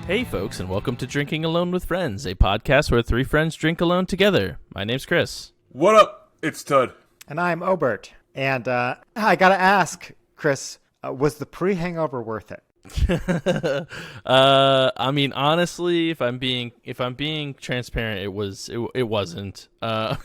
Hey folks, and welcome to Drinking Alone with Friends, a podcast where three friends drink alone together. My name's Chris. What up? It's Tud. And I'm Obert. And I gotta ask, Chris, was the pre-hangover worth it? I mean, honestly, if I'm being transparent, it wasn't. I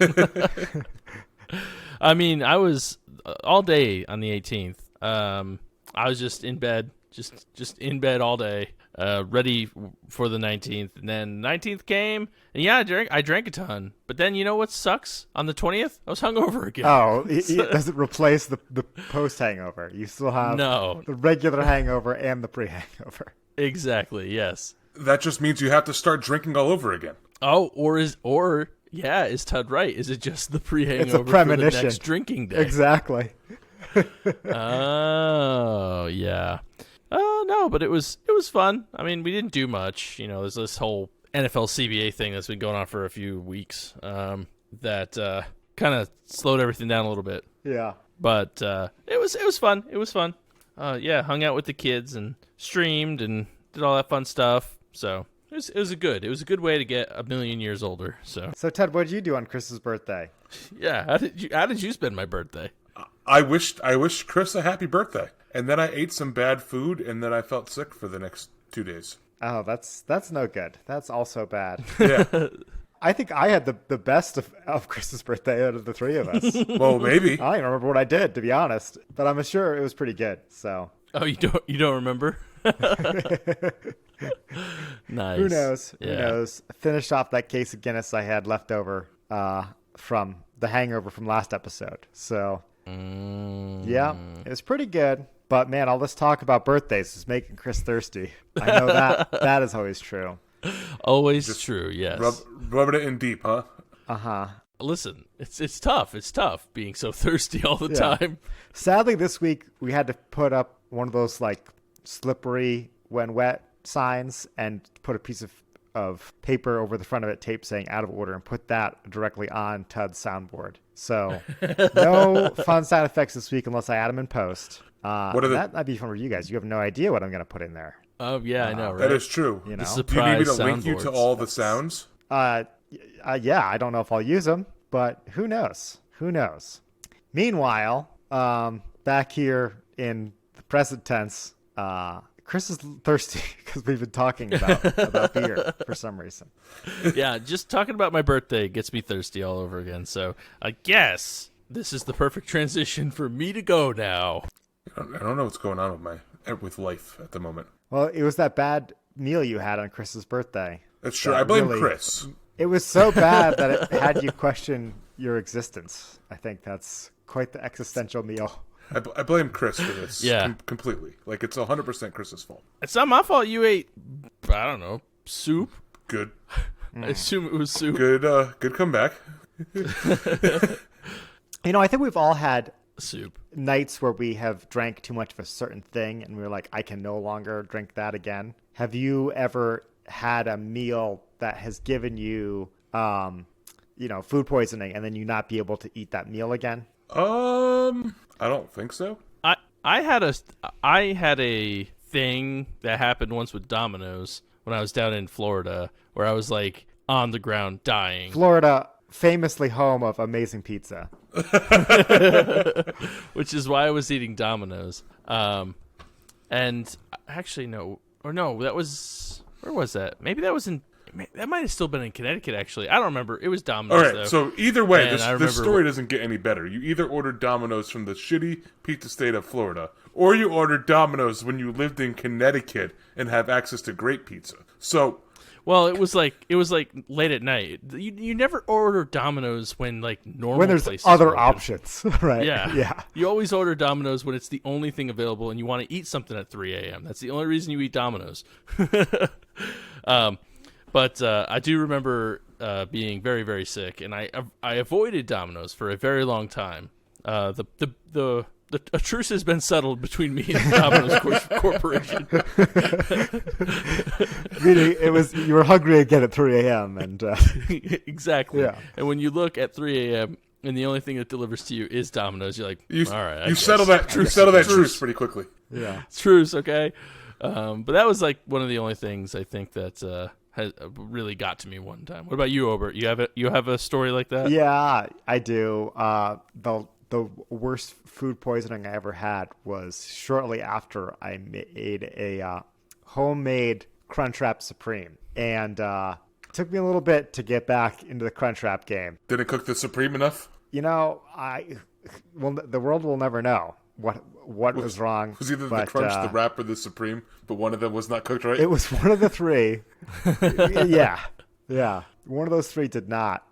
mean, I was all day on the 18th. I was just in bed, just in bed all day. Ready for the 19th, and then 19th came, and yeah, I drank a ton. But then you know what sucks? On the 20th, I was hungover again. Oh, it doesn't replace the post hangover. You still have the regular hangover and the pre-hangover. Exactly. Yes. That just means you have to start drinking all over again. Oh, is Tud right? Is it just the pre-hangover it's a premonition. For the next drinking day? Exactly. Oh, yeah. No, but it was fun. I mean, we didn't do much. You know, there's this whole NFL CBA thing that's been going on for a few weeks that kind of slowed everything down a little bit. Yeah. But it was fun. It was fun. Yeah, hung out with the kids and streamed and did all that fun stuff. So it was a good way to get a million years older. So Ted, what did you do on Chris's birthday? Yeah, how did you spend my birthday? I wished Chris a happy birthday. And then I ate some bad food, and then I felt sick for the next 2 days. Oh, that's no good. That's also bad. Yeah. I think I had the best of Chris's birthday out of the three of us. Well, maybe. I don't even remember what I did, to be honest. But I'm sure it was pretty good. So. Oh, you don't remember? Nice. Who knows? Yeah. Who knows? Finished off that case of Guinness I had left over from the hangover from last episode. So, yeah, it was pretty good. But, man, all this talk about birthdays is making Chris thirsty. I know that is always true. Always just true, yes. Rubbing it in deep, huh? Uh-huh. Listen, it's tough. It's tough being so thirsty all the time. Sadly, this week we had to put up one of those, like, slippery when wet signs and put a piece of paper over the front of it, tape saying out of order, and put that directly on Tud's soundboard. So no fun sound effects this week unless I add them in post. That might be fun for you guys. You have no idea what I'm going to put in there. Oh, yeah, I know, right? That is true. You know? Do you need me to link you to all the sounds? Yeah, I don't know if I'll use them, but who knows? Who knows? Meanwhile, back here in the present tense, Chris is thirsty because we've been talking about beer for some reason. Yeah, just talking about my birthday gets me thirsty all over again. So I guess this is the perfect transition for me to go now. I don't know what's going on with life at the moment. Well, it was that bad meal you had on Chris's birthday. That's true. I blame Chris. It was so bad that it had you question your existence. I think that's quite the existential meal. I blame Chris for this. Yeah. Completely. Like, it's 100% Chris's fault. It's not my fault you ate, I don't know, soup? Good. I assume it was soup. Good comeback. You know, I think we've all had soup nights where we have drank too much of a certain thing and we're like, I can no longer drink that again. Have you ever had a meal that has given you, food poisoning and then you not be able to eat that meal again? I don't think so. I had a thing that happened once with Domino's when I was down in Florida where I was like on the ground dying. Florida, famously home of amazing pizza. Which is why I was eating Domino's. And actually that was, where was that? Maybe that was that might have still been in Connecticut, actually. I don't remember. It was Domino's, all right, though. So either way, this story doesn't get any better. You either ordered Domino's from the shitty pizza state of Florida, or you ordered Domino's when you lived in Connecticut and have access to great pizza. So, well, it was like late at night. You never order Domino's when like normal when there's places other open. Options, right? Yeah. You always order Domino's when it's the only thing available, and you want to eat something at 3 a.m. That's the only reason you eat Domino's. But I do remember being very, very sick, and I avoided Domino's for a very long time. A truce has been settled between me and Domino's Corporation. Meaning, you were hungry again at 3 a.m. and exactly. Yeah. And when you look at 3 a.m. and the only thing that delivers to you is Domino's, you're like, all right. You settle that truce pretty quickly. Yeah. Truce, okay. But that was like one of the only things I think that has really got to me one time. What about you, Obert? You have a story like that? Yeah, I do. The worst food poisoning I ever had was shortly after I made a homemade Crunchwrap Supreme, and it took me a little bit to get back into the Crunchwrap game. Did it cook the Supreme enough? You know, the world will never know what was wrong. Was either the Crunch, the Wrap, or the Supreme, but one of them was not cooked right? It was one of the three. Yeah. One of those three did not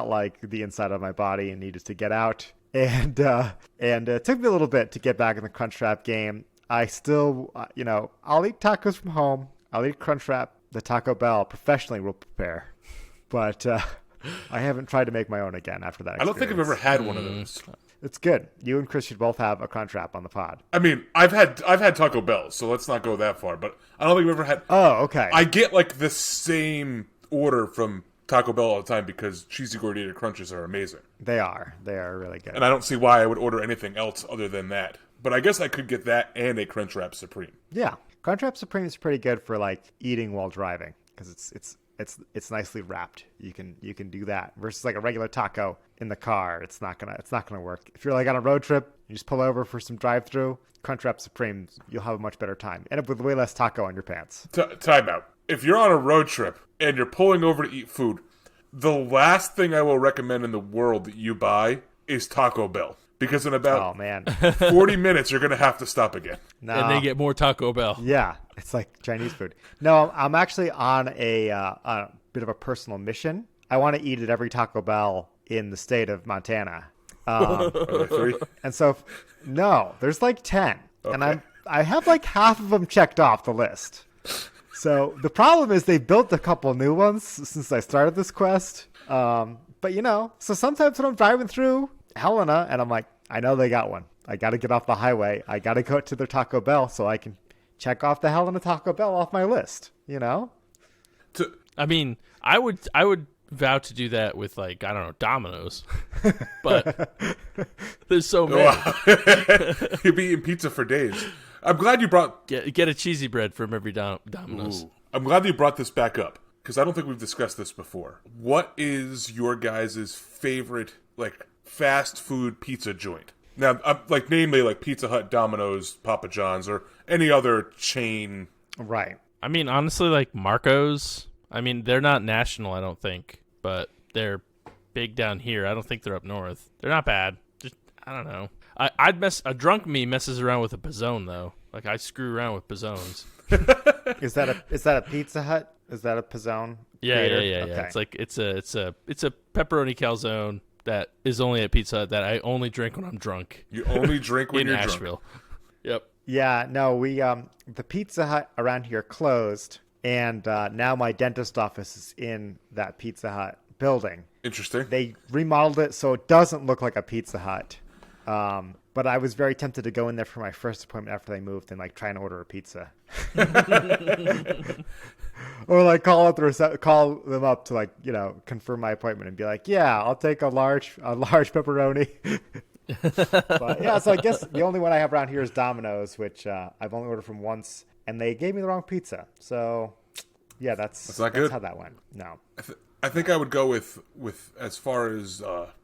like the inside of my body and needed to get out. And it took me a little bit to get back in the Crunchwrap game. I still, I'll eat tacos from home. I'll eat Crunchwrap. The Taco Bell professionally will prepare. But I haven't tried to make my own again after that experience. I don't think I've ever had one of those. It's good. You and Chris should both have a Crunchwrap on the pod. I mean, I've had Taco Bell, so let's not go that far. But I don't think we've ever had. Oh, okay. I get like the same order from Taco Bell all the time because cheesy gordita crunches are amazing. They are really good. And I don't see why I would order anything else other than that. But I guess I could get that and a Crunchwrap Supreme. Yeah, Crunchwrap Supreme is pretty good for like eating while driving because it's nicely wrapped. You can do that versus like a regular taco in the car. It's not gonna work. If you're like on a road trip, you just pull over for some drive-through. Crunchwrap Supreme, you'll have a much better time. End up with way less taco on your pants. Time out. If you're on a road trip and you're pulling over to eat food, the last thing I will recommend in the world that you buy is Taco Bell. Because in about 40 minutes, you're going to have to stop again. No. And they get more Taco Bell. Yeah, it's like Chinese food. No, I'm actually on a bit of a personal mission. I want to eat at every Taco Bell in the state of Montana. Are there 3? And so, no, there's like 10. Okay. And I have like half of them checked off the list. So the problem is they built a couple new ones since I started this quest. But so sometimes when I'm driving through Helena and I'm like, I know they got one. I got to get off the highway. I got to go to their Taco Bell so I can check off the Helena Taco Bell off my list, I mean, I would vow to do that with like, I don't know, Domino's. But there's so many. Wow. You'll be eating pizza for days. I'm glad you brought... Get a cheesy bread from every Domino's. Ooh. I'm glad you brought this back up, because I don't think we've discussed this before. What is your guys' favorite, like, fast food pizza joint? Now, like, namely, like, Pizza Hut, Domino's, Papa John's, or any other chain. Right. I mean, honestly, like, Marco's. I mean, they're not national, I don't think, but they're big down here. I don't think they're up north. They're not bad. Just, I don't know. A drunk me messes around with a pizzone though. Like I screw around with pizzones. Is that a Pizza Hut? Is that a pizzone? Yeah. Okay. It's like it's a pepperoni calzone that is only at Pizza Hut that I only drink when I'm drunk. You only drink when in you're Nashville. Drunk. Yep. Yeah. No, we the Pizza Hut around here closed, and now my dentist office is in that Pizza Hut building. Interesting. They remodeled it so it doesn't look like a Pizza Hut. But I was very tempted to go in there for my first appointment after they moved and like try and order a pizza, or like call them up to like confirm my appointment and be like, yeah, I'll take a large pepperoni. But yeah, so I guess the only one I have around here is Domino's, which I've only ordered from once, and they gave me the wrong pizza. So yeah, that's good. How that went. No, I think I would go with as far as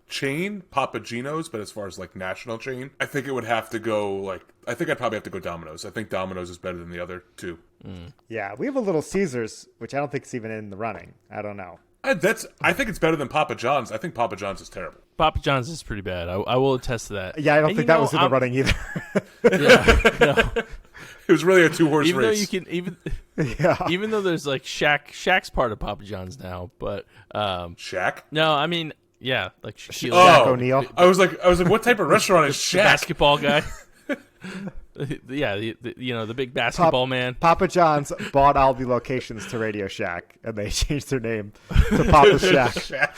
chain, Papa Gino's, but as far as like national chain, I think it would have to go I think I'd probably have to go Domino's. I think Domino's is better than the other two. Yeah, we have a Little Caesars, which I don't think is even in the running. I don't know. I think it's better than Papa John's. I think Papa John's is terrible. Papa John's is pretty bad. I will attest to that. Yeah, I don't think that was in the running either. Yeah, no. It was really a 2-horse race. Even though there's like Shaq's part of Papa John's now, but Shaq? No, I me like Shaquille O'Neal. I was like, what type of restaurant is Shaq? The basketball guy. Yeah, the big basketball man. Papa John's bought all the locations to Radio Shack, and they changed their name to Papa Shack.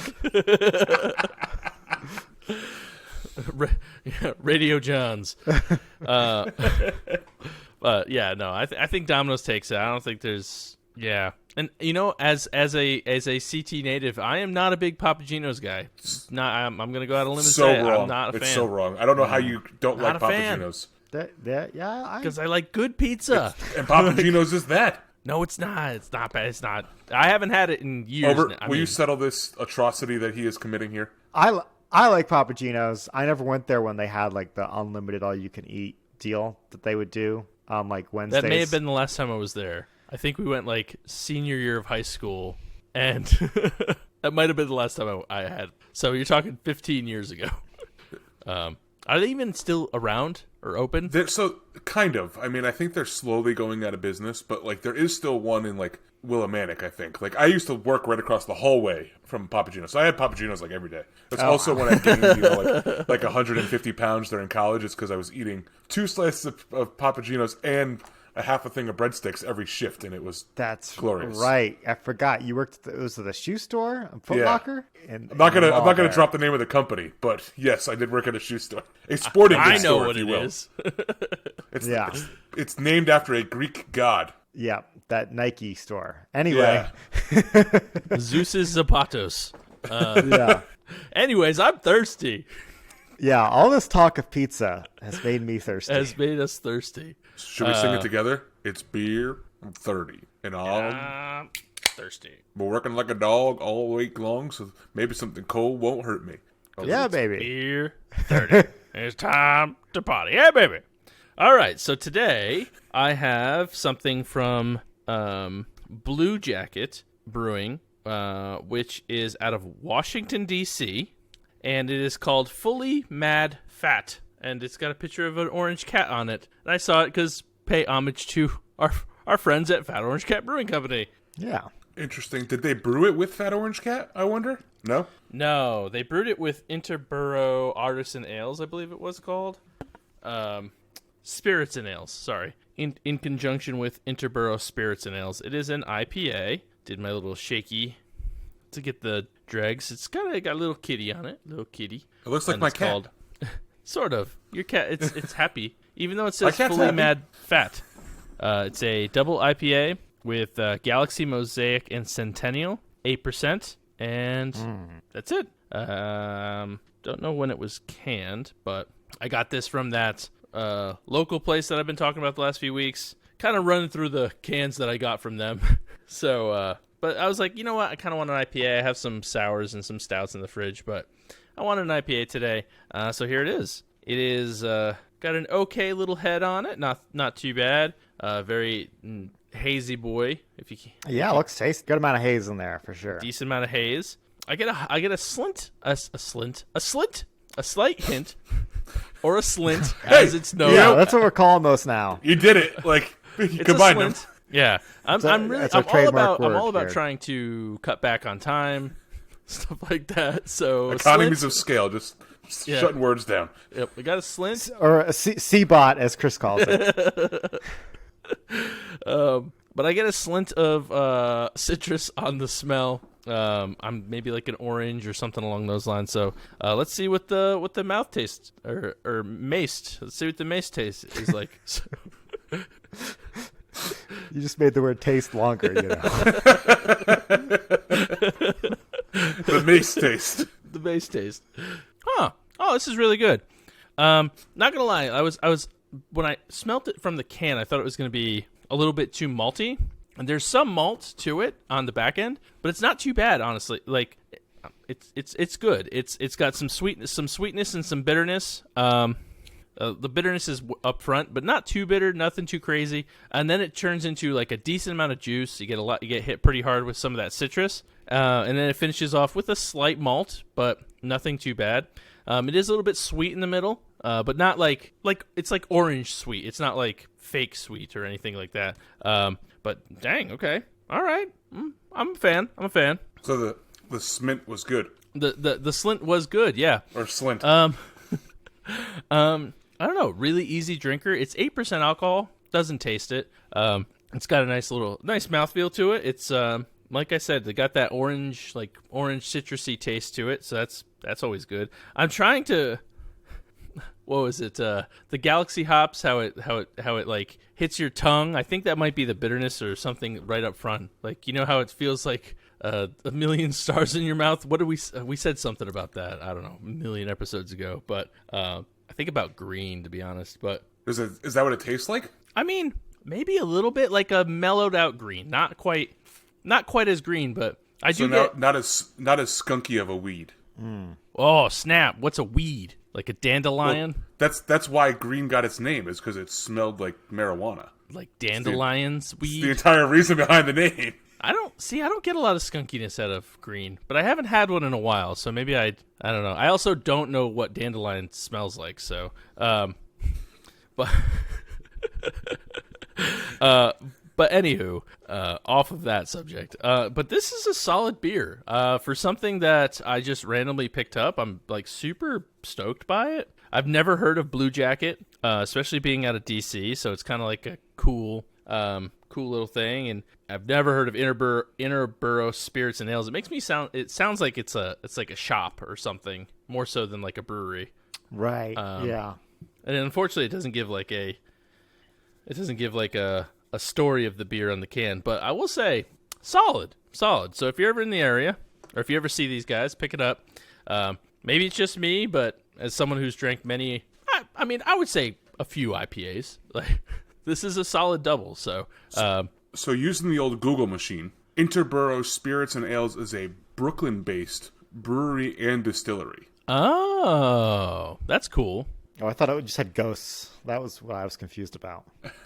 Radio John's. But yeah, no, I think Domino's takes it. I don't think there's and as a CT native, I am not a big Papa Gino's guy. I'm gonna go out on a limb and say wrong. I'm not a fan. It's so wrong. I don't know how you don't like Papa Gino's. Yeah, Because I like good pizza. And Papa Gino's is that. No, it's not. It's not bad. It's not. I haven't had it in years. Obert, will you settle this atrocity that he is committing here? I like Papa Gino's. I never went there when they had like the unlimited all you can eat deal that they would do on like Wednesdays. That may have been the last time I was there. I think we went like senior year of high school, and that might have been the last time I had. So you're talking 15 years ago. Are they even still around or open? So kind of. I mean, I think they're slowly going out of business, but like there is still one in like Willimantic, I think. Like I used to work right across the hallway from Papa Gino's, so I had Papa Gino's like every day. That's also when I gained like 150 pounds during college. It's because I was eating 2 slices of Papa Gino's and a half a thing of breadsticks every shift, and it was glorious. Right. I forgot you worked. It was at a shoe store, a Foot Locker. And I'm not gonna drop the name of the company, but yes, I did work at a shoe store, a sporting goods store, if you will. It's named after a Greek god. Yeah, that Nike store. Anyway, Zeus's Zapatos. Yeah. Anyways, I'm thirsty. Yeah, all this talk of pizza has made me thirsty. Has made us thirsty. Should we sing it together? It's beer. I'm 30. And I'm thirsty. We're working like a dog all week long, so maybe something cold won't hurt me. Yeah, baby. Beer 30. It's time to party. Yeah, baby. All right, so today I have something from Blue Jacket Brewing, which is out of Washington, D.C., and it is called Fully Mad Fat, and it's got a picture of an orange cat on it. And I saw it because pay homage to our friends at Fat Orange Cat Brewing Company. Yeah. Interesting. Did they brew it with Fat Orange Cat, I wonder? No? No, they brewed it with Interborough Artisan Ales, I believe it was called. Spirits and Ales, sorry. In conjunction with Interborough Spirits and Ales. It is an IPA. Did my little shaky to get the dregs. It's got a little kitty on it. Little kitty. It looks like my cat. Called, sort of. Your cat, it's happy. Even though it says Fully happy. Mad Fat. It's a double IPA with Galaxy, Mosaic, and Centennial. 8%. And that's it. Don't know when it was canned, but I got this from that local place that I've been talking about the last few weeks. Kind of running through the cans that I got from them. So, but I was like, you know what? I kind of want an IPA. I have some sours and some stouts in the fridge, but I want an IPA today. So here it is. It is got an okay little head on it. Not too bad. Very hazy boy. It looks tasty. Good amount of haze in there for sure. Decent amount of haze. I get a slight hint, or a slint, as it's known. Yeah, that's what we're calling those now. You did it. Like, you combined them. Yeah, I'm all about trying to cut back on time, stuff like that. So economies of scale, just shutting words down. Yep, we got a slint or a C-bot, as Chris calls it. But I get a slint of citrus on the smell. I'm maybe like an orange or something along those lines. So let's see what the mouth tastes or maced. Let's see what the mace taste is like. You just made the word taste longer, you know. The mace taste. The mace taste. Huh. Oh, this is really good. Not gonna lie, I was when I smelt it from the can, I thought it was gonna be a little bit too malty. And there's some malt to it on the back end, but it's not too bad, honestly. Like it's good. It's got some sweetness and some bitterness. The bitterness is up front, but not too bitter, nothing too crazy. And then it turns into like a decent amount of juice. You get hit pretty hard with some of that citrus. And then it finishes off with a slight malt, but nothing too bad. It is a little bit sweet in the middle, but not like it's like orange sweet. It's not like fake sweet or anything like that. But dang, okay, all right. I'm a fan. So the smint was good. The slint was good, yeah. Or slint. I don't know. Really easy drinker. It's 8% alcohol. Doesn't taste it. It's got a nice mouthfeel to it. It's like I said, they got that orange citrusy taste to it. So that's always good. I'm trying to. What was it? The Galaxy hops. How it like hits your tongue. I think that might be the bitterness or something right up front. Like, you know how it feels like a million stars in your mouth. What did we said something about that? I don't know, a million episodes ago. But I think about green, to be honest. But Is that what it tastes like? I mean, maybe a little bit like a mellowed out green. Not quite as green, but I do get not as skunky of a weed. Oh, snap. What's a weed? Like a dandelion? Well, that's why green got its name, is because it smelled like marijuana. Like dandelions It's weed? the entire reason behind the name. I don't get a lot of skunkiness out of green, but I haven't had one in a while, so maybe I don't know. I also don't know what dandelion smells like, so but but anywho, off of that subject. But this is a solid beer. For something that I just randomly picked up, I'm like super stoked by it. I've never heard of Blue Jacket, especially being out of DC, so it's kind of like a cool little thing. And I've never heard of Inner Borough Spirits and Ales. It sounds like it's like a shop or something, more so than like a brewery. Right. Yeah. And unfortunately, it doesn't give like a story of the beer on the can, but I will say solid. So if you're ever in the area, or if you ever see these guys, pick it up. Maybe it's just me, but as someone who's drank many, I mean, I would say a few IPAs. Like this is a solid double. So using the old Google machine, Interborough Spirits and Ales is a Brooklyn-based brewery and distillery. Oh, that's cool. Oh, I thought it just had ghosts. That was what I was confused about.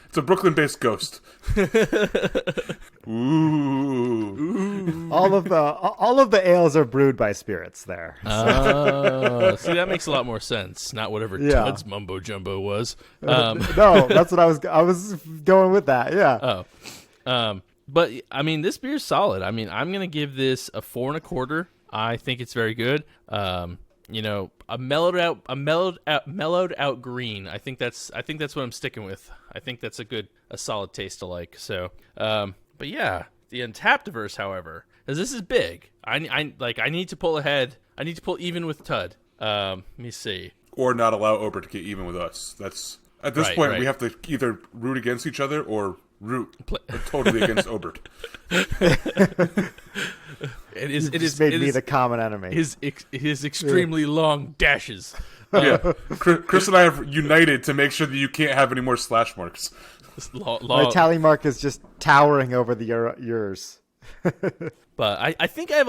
It's a Brooklyn-based ghost. Ooh. All of the ales are brewed by spirits there. Oh, see, that makes a lot more sense. Not whatever Todd's mumbo jumbo was. No, that's what I was going with that. Yeah. Oh, but I mean, this beer's solid. I mean, I'm gonna give this a 4.25. I think it's very good. You know, a mellowed out green. I think that's what I'm sticking with. I think that's a solid taste to like. So, but yeah, the Untapped verse, however, because this is big. I need to pull ahead. I need to pull even with Tud. Let me see. Or not allow Obert to get even with us. That's at this point we have to either root against each other or root totally against Obert. It is made me the common enemy. His extremely long dashes. Yeah, Chris and I have united to make sure that you can't have any more slash marks. My tally mark is just towering over yours. But I think I have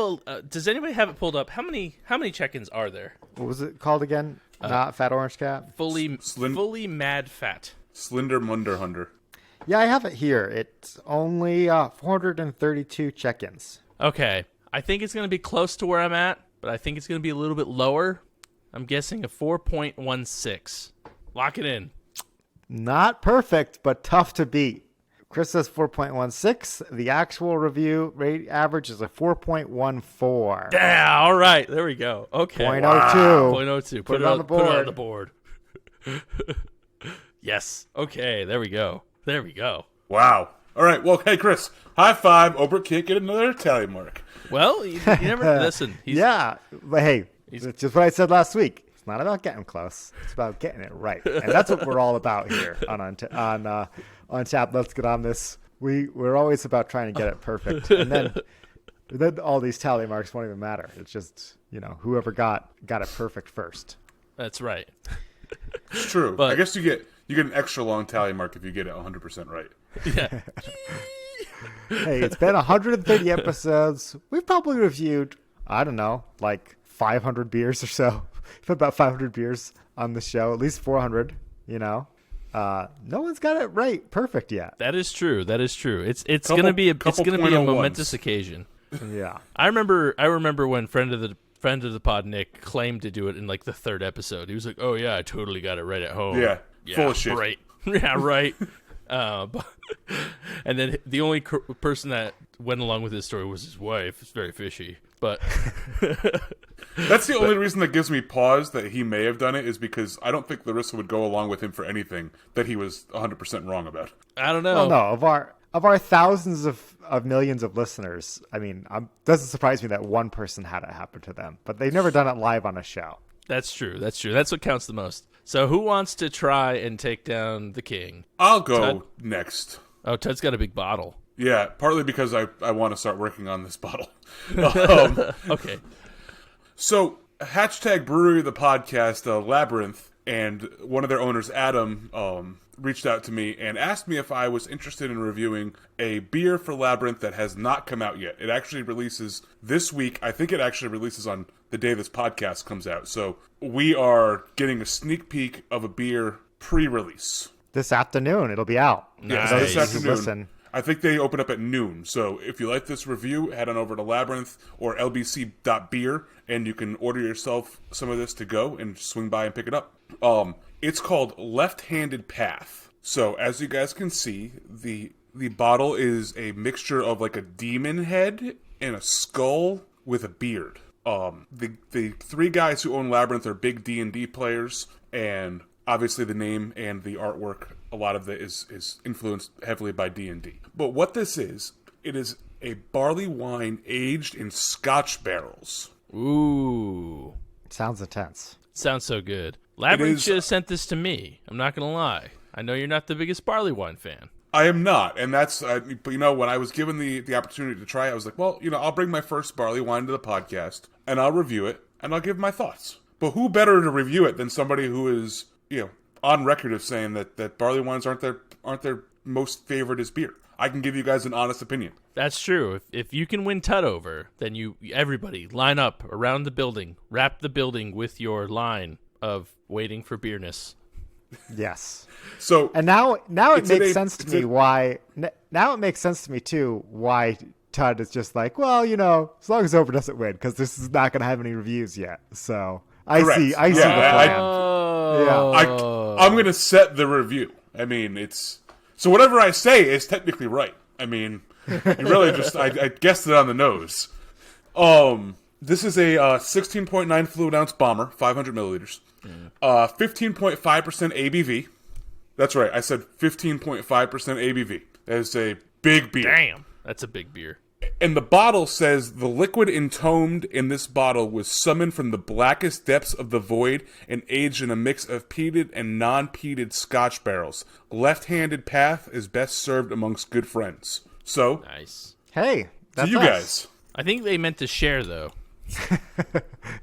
does anybody have it pulled up? How many check-ins are there? What was it called again? Not Fat Orange Cat? Fully Mad Fat. Slender Munder Hunter. Yeah, I have it here. It's only 432 check-ins. Okay. I think it's going to be close to where I'm at, but I think it's going to be a little bit lower. I'm guessing a 4.16. Lock it in. Not perfect, but tough to beat. Chris says 4.16. The actual review rate average is a 4.14. Yeah, all right. There we go. Okay. 0.02. Wow. 0.02. Put it on the board. Put it on the board. Yes. Okay. There we go. Wow. All right. Well, hey, Chris. High five. Obert can't get another tally mark. Well, you never listen. Yeah. But hey, it's just what I said last week. It's not about getting close. It's about getting it right. And that's what we're all about here on Tap. Let's get on this. We're always about trying to get it perfect. And then all these tally marks won't even matter. It's just, whoever got it perfect first. That's right. It's true. But, I guess you get an extra long tally mark if you get it 100% right. Yeah. Hey, it's been 130 episodes. We've probably reviewed, I don't know, like 500 beers or so. We've had about 500 beers on the show, at least 400, No one's got it right perfect yet. That is true. It's going to be a momentous occasion. Yeah. I remember when friend of the pod Nick claimed to do it in like the third episode. He was like, "Oh yeah, I totally got it right at home." Yeah, full of shit. Right. Yeah, right. And then the only person that went along with his story was his wife. It's very fishy, but that's the only reason that gives me pause that he may have done it is because I don't think Larissa would go along with him for anything that he was 100% wrong about. I don't know. Well, no, of our thousands of millions of listeners, I mean, doesn't surprise me that one person had it happen to them, but they've never done it live on a show. That's true. That's what counts the most. So who wants to try and take down the king? I'll go next. Oh, Tud's got a big bottle. Yeah, partly because I want to start working on this bottle. Okay. So, hashtag brewery of the podcast, Labrynth, and one of their owners, Adam, reached out to me and asked me if I was interested in reviewing a beer for Labrynth that has not come out yet. It actually releases this week. I think it actually releases on the day this podcast comes out. So we are getting a sneak peek of a beer pre-release. This afternoon, it'll be out. Yeah, Nice. this afternoon. Listen. I think they open up at noon. So if you like this review, head on over to Labrynth or lbc.beer, and you can order yourself some of this to go and swing by and pick it up. It's called Left Hand Path. So as you guys can see, the bottle is a mixture of like a demon head and a skull with a beard. The three guys who own Labrynth are big D&D players, and obviously the name and the artwork, a lot of it is influenced heavily by D&D. But what this is, it is a barley wine aged in Scotch barrels. Ooh. Sounds intense. Sounds so good. Labrynth is- should have sent this to me. I'm not going to lie. I know you're not the biggest barley wine fan. I am not, and that's, but you know, when I was given the opportunity to try it, I was like, well, you know, I'll bring my first barley wine to the podcast, and I'll review it, and I'll give my thoughts. But who better to review it than somebody who is, you know, on record of saying that barley wines aren't their most favorite beer. I can give you guys an honest opinion. That's true. If you can win Tut over, then everybody line up around the building, wrap the building with your line of waiting for beerness. Yes. So And now it It's in makes a- sense to it's me a- why. Now it makes sense to me too why Tud is just like, well, you know, as long as Over doesn't win, because this is not going to have any reviews yet. So I Correct. see the Yeah, plan. Oh. I'm going to set the review. I mean, so whatever I say is technically right. I mean, you really just I guessed it on the nose. This is a 16.9 fluid ounce bomber, 500 milliliters, 15.5% ABV. That's right, I said 15.5% ABV. That is a big beer. Damn. That's a big beer. And the bottle says, the liquid entombed in this bottle was summoned from the blackest depths of the void and aged in a mix of peated and non-peated Scotch barrels. Left-handed path is best served amongst good friends. So, Nice. Hey, to that's you us. guys. I think they meant to share, though.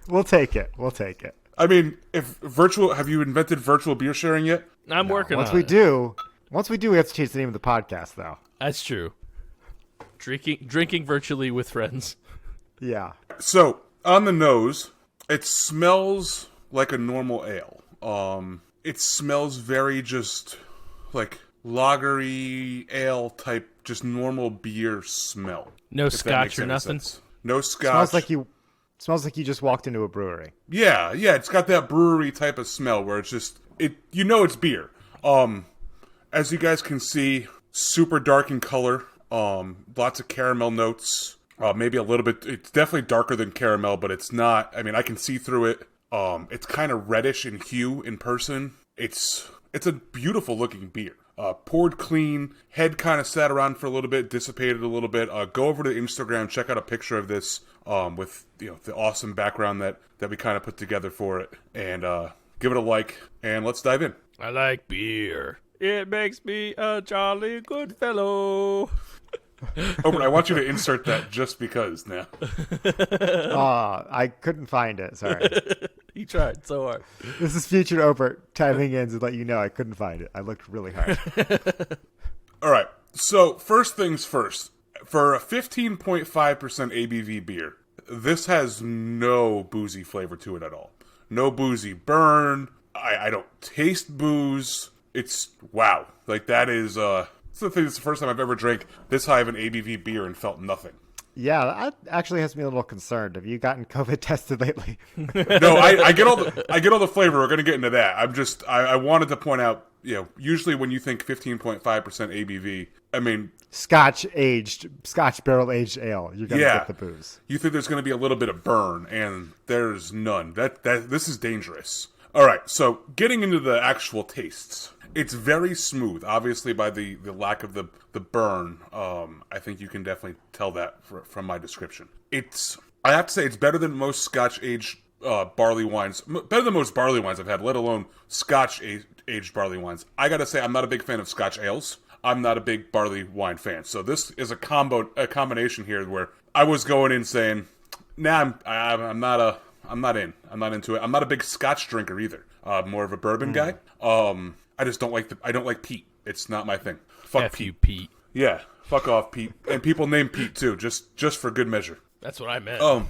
We'll take it. We'll take it. I mean, have you invented virtual beer sharing yet? I'm working Once on we it. do, we have to change the name of the podcast, though. That's true. Drinking virtually with friends. Yeah. So, on the nose, it smells like a normal ale. It smells very just like lagery ale type, just normal beer smell. No if that scotch makes or any nothing? sense. No scotch. Smells like you just walked into a brewery. Yeah, it's got that brewery type of smell where it's just it's beer. As you guys can see, super dark in color. Lots of caramel notes. Maybe a little bit. It's definitely darker than caramel, but it's not. I mean, I can see through it. It's kind of reddish in hue in person. It's a beautiful looking beer. Poured clean, head kind of sat around for a little bit, dissipated a little bit. Go over to Instagram, check out a picture of this with the awesome background that we kind of put together for it, and give it a like, and let's dive in. I like beer. It makes me a jolly good fellow. Obert, I want you to insert that just because now. I couldn't find it. Sorry. He tried so hard. This is future Obert timing in to let you know I couldn't find it. I looked really hard. All right. So first things first. For a 15.5% ABV beer, this has no boozy flavor to it at all. No boozy burn. I don't taste booze. It's wow. Like that is it's the thing. It's the first time I've ever drank this high of an ABV beer and felt nothing. Yeah, that actually has me a little concerned. Have you gotten COVID tested lately? No, I get all the flavor. We're gonna get into that. I wanted to point out, usually when you think 15.5% ABV, I mean Scotch barrel aged ale. You're gonna Yeah. get the booze. you think there's gonna be a little bit of burn, and there's none. That this is dangerous. All right, so getting into the actual tastes. It's very smooth, obviously by the lack of the burn. I think you can definitely tell that from my description. I have to say, it's better than most Scotch-aged barley wines. Better than most barley wines I've had, let alone Scotch-aged barley wines. I gotta say, I'm not a big fan of Scotch ales. I'm not a big barley wine fan. So this is a combination here where I was going in saying, nah, I'm not into it. I'm not a big Scotch drinker either. more of a bourbon guy. I just don't like I don't like peat. It's not my thing. Fuck F Pete. you, Pete. Yeah, fuck off, Pete. And people name Pete too, just for good measure. That's what I meant.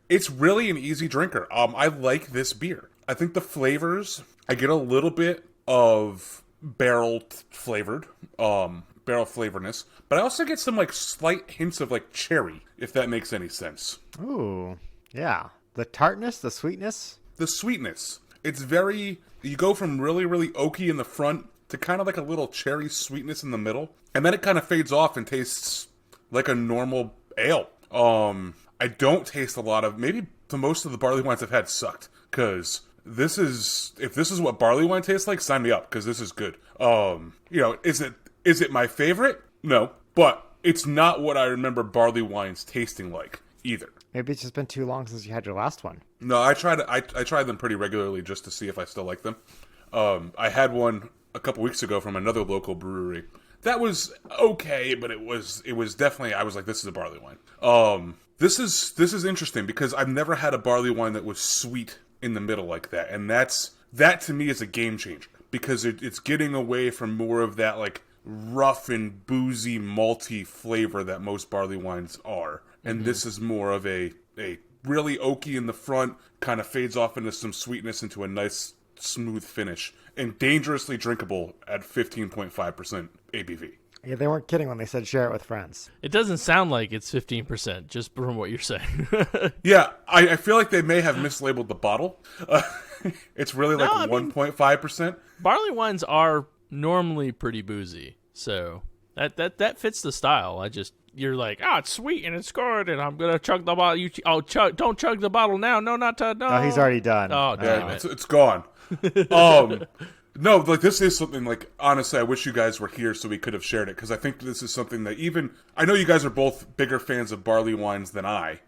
It's really an easy drinker. I like this beer. I think the flavors, I get a little bit of barrel flavorness, but I also get some like slight hints of like cherry, if that makes any sense. Ooh, yeah. The tartness, the sweetness. The sweetness. It's very, you go from really, really oaky in the front to kind of like a little cherry sweetness in the middle, and then it kind of fades off and tastes like a normal ale. I don't taste a lot of, maybe the most of the barley wines I've had sucked, because if this is what barley wine tastes like, sign me up, because this is good. Is it my favorite? No, but it's not what I remember barley wines tasting like either. Maybe it's just been too long since you had your last one. No, I try them pretty regularly just to see if I still like them. I had one a couple weeks ago from another local brewery. That was okay, but it was definitely, I was like, this is a barley wine. This is interesting because I've never had a barley wine that was sweet in the middle like that, and that to me is a game changer because it's getting away from more of that like rough and boozy malty flavor that most barley wines are, and this is more of a really oaky in the front, kind of fades off into some sweetness into a nice smooth finish, and dangerously drinkable at 15.5% ABV. Yeah, they weren't kidding when they said share it with friends. It doesn't sound like it's 15%, just from what you're saying. Yeah, I feel like they may have mislabeled the bottle. It's really like 1.5%. Barley wines are normally pretty boozy, so that fits the style. You're like, it's sweet and it's good, and I'm gonna chug the bottle. Don't chug the bottle now. No, not to. No, he's already done. Oh, damn it. It's gone. No, like this is something like, honestly, I wish you guys were here so we could have shared it, because I think this is something that I know you guys are both bigger fans of barley wines than I,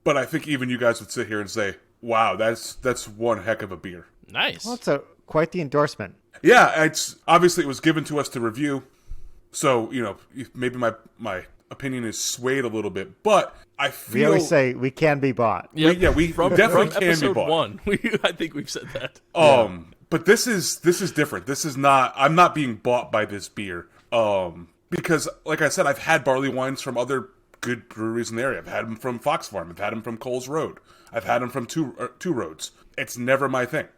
but I think even you guys would sit here and say, wow, that's one heck of a beer. Nice. Well, it's quite the endorsement. Yeah, it was given to us to review, so, maybe my opinion is swayed a little bit, but I feel... We always say we can be bought. Yep. We definitely can be episode bought. 1, I think we've said that. But this is different. This is not, I'm not being bought by this beer. Because, like I said, I've had barley wines from other good breweries in the area. I've had them from Fox Farm. I've had them from Coles Road. I've had them from Two Roads. It's never my thing.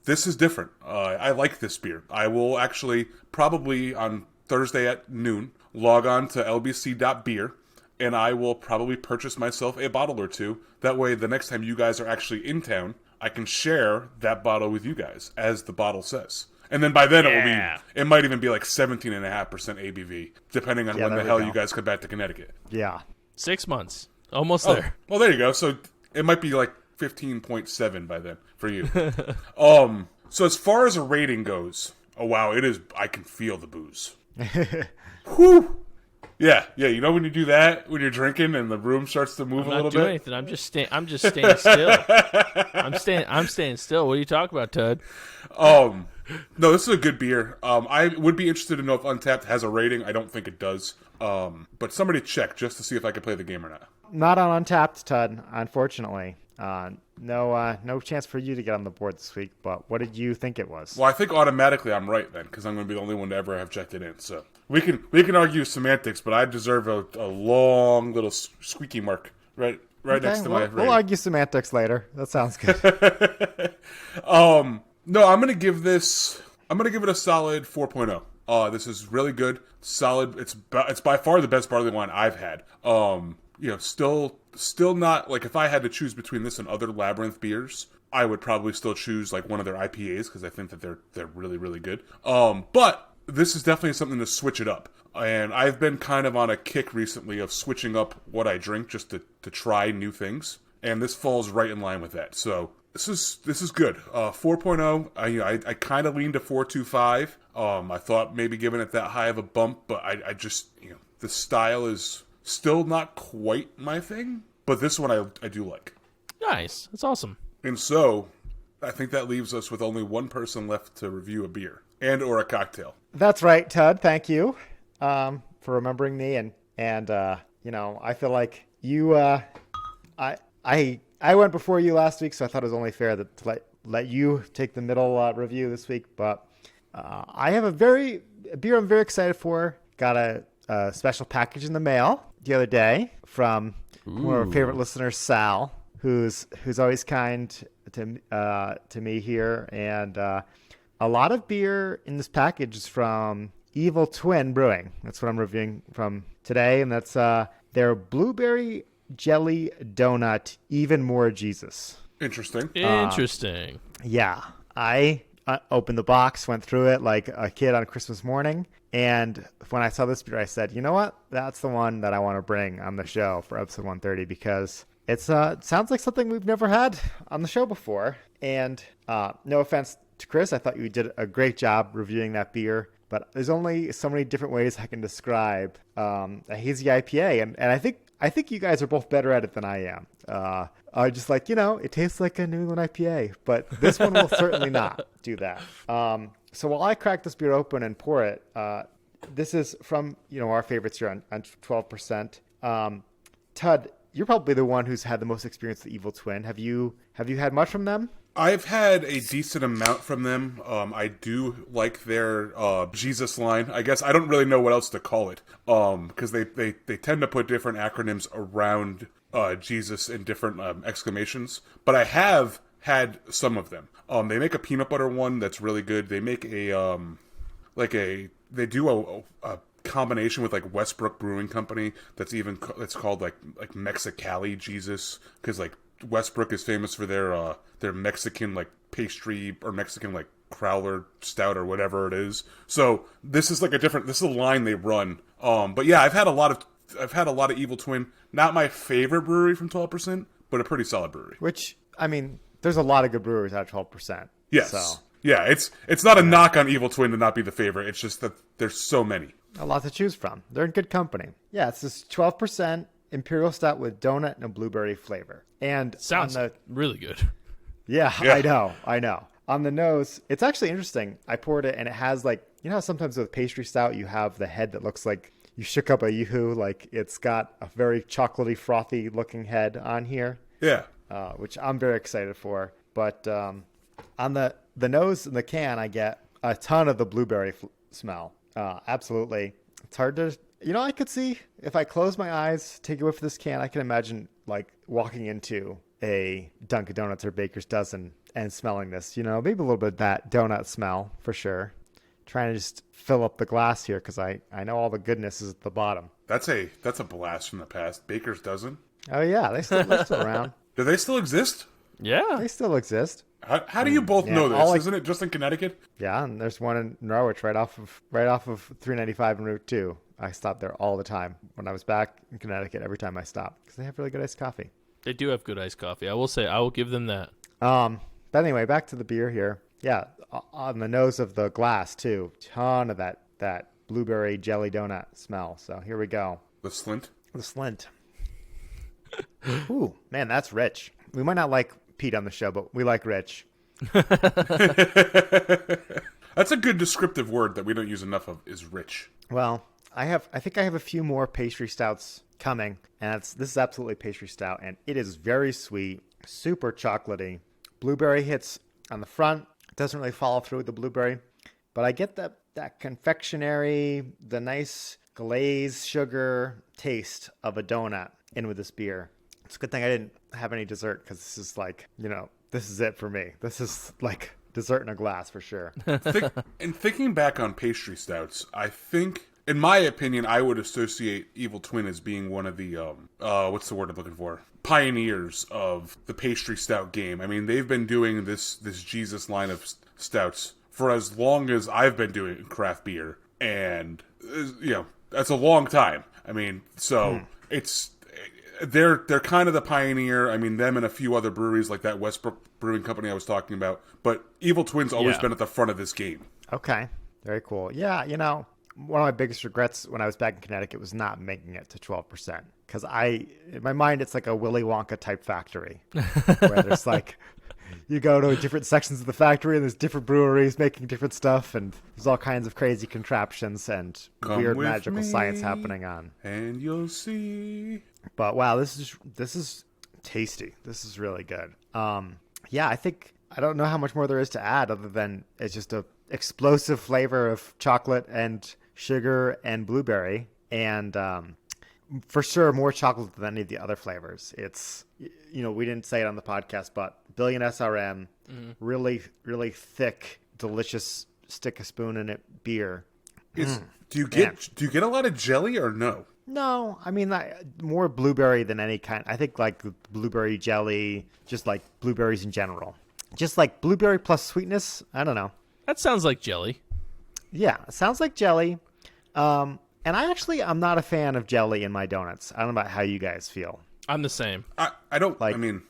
This is different. I like this beer. I will actually, probably on Thursday at noon, log on to lbc.beer, and I will probably purchase myself a bottle or two. That way, the next time you guys are actually in town, I can share that bottle with you guys, as the bottle says. And then by then it might even be like 17.5% ABV, depending on when the hell you guys come back to Connecticut. Yeah. 6 months. Almost there. Well, there you go. So it might be like 15.7 by then for you. So as far as a rating goes, oh wow, it is, I can feel the booze. Whew. Yeah. You know when you do that, when you're drinking and the room starts to move a little bit? Anything. I'm just staying still. I'm staying still. What are you talking about, Tud? No, this is a good beer. I would be interested to know if Untapped has a rating. I don't think it does. But somebody check just to see if I can play the game or not. Not on Untapped, Tud, unfortunately. No chance for you to get on the board this week, but what did you think it was? Well, I think automatically I'm right then, because I'm going to be the only one to ever have checked it in. So we can argue semantics, but I deserve a long little squeaky mark right next to my rating. We'll argue semantics later. That sounds good. No, I'm going to give it a solid 4.0. This is really good, solid. It's by far the best barley wine I've had. Still not, like, if I had to choose between this and other Labrynth beers, I would probably still choose like one of their IPAs, because I think that they're really, really good. But this is definitely something to switch it up. And I've been kind of on a kick recently of switching up what I drink just to try new things. And this falls right in line with that. So this is good. 4.0. I kind of leaned to 4.25. I thought maybe giving it that high of a bump, but I just, the style is still not quite my thing. But this one I do like. Nice. That's awesome. And so, I think that leaves us with only one person left to review a beer and or a cocktail. That's right, Tud. Thank you for remembering me. And I feel like you, I went before you last week, so I thought it was only fair to let you take the middle review this week. But I have a beer I'm very excited for. Got a special package in the mail the other day from one of our favorite listeners, Sal, who's always kind to me here, and a lot of beer in this package is from Evil Twin Brewing. That's what I'm reviewing from today, and that's their blueberry jelly donut, Even More Jesus. Interesting. Yeah, I opened the box, went through it like a kid on Christmas morning, and when I saw this beer, I said, you know what? That's the one that I want to bring on the show for episode 130 because it sounds like something we've never had on the show before. And no offense to Chris, I thought you did a great job reviewing that beer, but there's only so many different ways I can describe a hazy IPA, and I think you guys are both better at it than I am. I just like, it tastes like a New England IPA, but this one will certainly not do that. So while I crack this beer open and pour it, this is from, our favorites here on 12%. Tud, you're probably the one who's had the most experience with Evil Twin. Have you had much from them? I've had a decent amount from them. I do like their Jesus line. I guess I don't really know what else to call it, because they tend to put different acronyms around Jesus in different exclamations. But I have had some of them. They make a peanut butter one that's really good. They make they do a combination with like Westbrook Brewing Company that's called like Mexicali Jesus, because like Westbrook is famous for their Mexican like pastry or Mexican like crowler stout or whatever it is. So this is a line they run. But yeah, I've had a lot of Evil Twin. Not my favorite brewery from 12%, but a pretty solid brewery. Which, I mean, there's a lot of good breweries at 12%. Yes. So. Yeah, it's not a knock on Evil Twin to not be the favorite. It's just that there's so many. A lot to choose from. They're in good company. Yeah, it's this 12% Imperial Stout with donut and a blueberry flavor. And sounds really good. Yeah, I know. On the nose, it's actually interesting. I poured it and it has like, how sometimes with pastry stout you have the head that looks like you shook up a yoo-hoo, like it's got a very chocolatey, frothy looking head on here. Yeah. Which I'm very excited for. But on the nose and the can, I get a ton of the blueberry smell. Absolutely. It's hard to, I could see if I close my eyes, take a whiff of this can, I can imagine like walking into a Dunkin' Donuts or Baker's Dozen and smelling this, maybe a little bit of that donut smell for sure. Trying to just fill up the glass here because I know all the goodness is at the bottom. That's a blast from the past. Baker's Dozen? Oh yeah, they're still around. Do they still exist? Yeah. They still exist. How do you both know this? Isn't it just in Connecticut? Yeah, and there's one in Norwich right off of 395 and Route 2. I stopped there all the time when I was back in Connecticut. Every time I stopped because they have really good iced coffee. They do have good iced coffee. I will give them that. But anyway, back to the beer here. Yeah, on the nose of the glass too. Ton of that blueberry jelly donut smell. So here we go. The Slint. The Slint. Ooh, man, that's rich. We might not like Pete on the show, but we like rich. That's a good descriptive word that we don't use enough of, is rich. Well, I think I have a few more pastry stouts coming, and this is absolutely pastry stout, and it is very sweet, super chocolatey. Blueberry hits on the front. It doesn't really follow through with the blueberry, but I get that confectionery, the nice glaze sugar taste of a donut in with this beer. It's a good thing I didn't have any dessert because this is like, this is it for me. This is like dessert in a glass for sure. And thinking back on pastry stouts, I think, in my opinion, I would associate Evil Twin as being one of the, what's the word I'm looking for? Pioneers of the pastry stout game. I mean, they've been doing this Jesus line of stouts for as long as I've been doing craft beer. And, that's a long time. I mean, so it's... They're kind of the pioneer. I mean, them and a few other breweries like that Westbrook Brewing Company I was talking about. But Evil Twin's always been at the front of this game. Okay. Very cool. Yeah, one of my biggest regrets when I was back in Connecticut was not making it to 12%. Because in my mind, it's like a Willy Wonka type factory. Where there's like, you go to different sections of the factory and there's different breweries making different stuff. And there's all kinds of crazy contraptions and weird magical science happening on. And you'll see... But wow, this is tasty. This is really good. Yeah, I think I don't know how much more there is to add other than it's just a explosive flavor of chocolate and sugar and blueberry, and for sure more chocolate than any of the other flavors. It's, we didn't say it on the podcast, but billion SRM, really, really thick, delicious, stick a spoon in it beer. Do you get a lot of jelly or no? No, I mean, more blueberry than any kind. I think like blueberry jelly, just like blueberries in general. Just like blueberry plus sweetness. I don't know. That sounds like jelly. Yeah, it sounds like jelly. And I'm not a fan of jelly in my donuts. I don't know about how you guys feel. I'm the same. I don't like. I mean,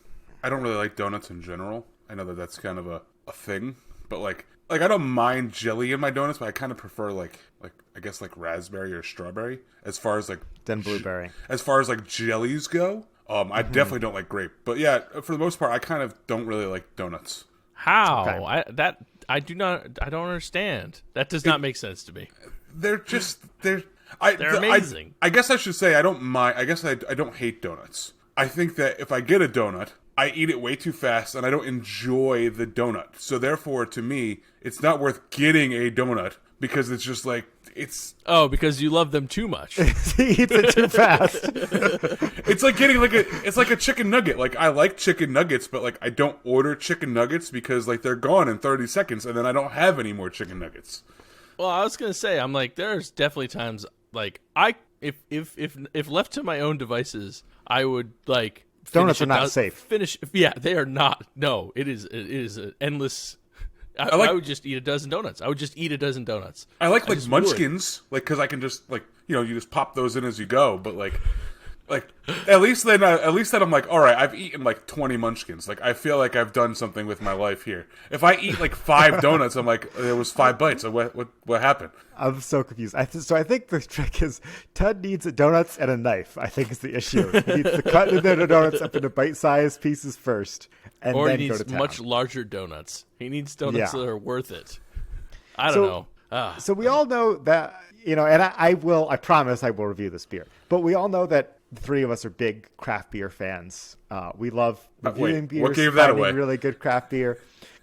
I don't really like donuts in general. I know that that's kind of a thing, but like I don't mind jelly in my donuts, but I kind of prefer like I guess like raspberry or strawberry as far as like than blueberry. As far as like jellies go, I definitely don't like grape. But yeah, for the most part, I kind of don't really like donuts. How? Okay. I don't understand. That does not make sense to me. They're amazing. I guess I should say I don't mind. I guess I don't hate donuts. I think that if I get a donut, I eat it way too fast and I don't enjoy the donut. So therefore, to me, it's not worth getting a donut because it's just like because you love them too much. He eats it too fast. It's like getting it's like a chicken nugget. Like I like chicken nuggets, but like I don't order chicken nuggets because like they're gone in 30 seconds and then I don't have any more chicken nuggets. Well, I was gonna say, I'm like, there's definitely times like if left to my own devices, I would like donuts are not safe. Yeah, they are not. No, it is an endless. I would just eat a dozen donuts. I like munchkins, like because I can just like you just pop those in as you go. But like at least then I'm like, all right, I've eaten like 20 munchkins. Like I feel like I've done something with my life here. If I eat like 5 donuts, I'm like, there was 5 bites. So what happened? I'm so confused. So I think the trick is Tud needs donuts and a knife. I think is the issue. He needs to cut the donuts up into bite-sized pieces first, and or then he go needs to town. much larger donuts. He needs donuts that are worth it. I don't know. So we all know that and I promise I will review this beer. But we all know that the three of us are big craft beer fans. We love reviewing beers, what gave that away? Really good craft beer.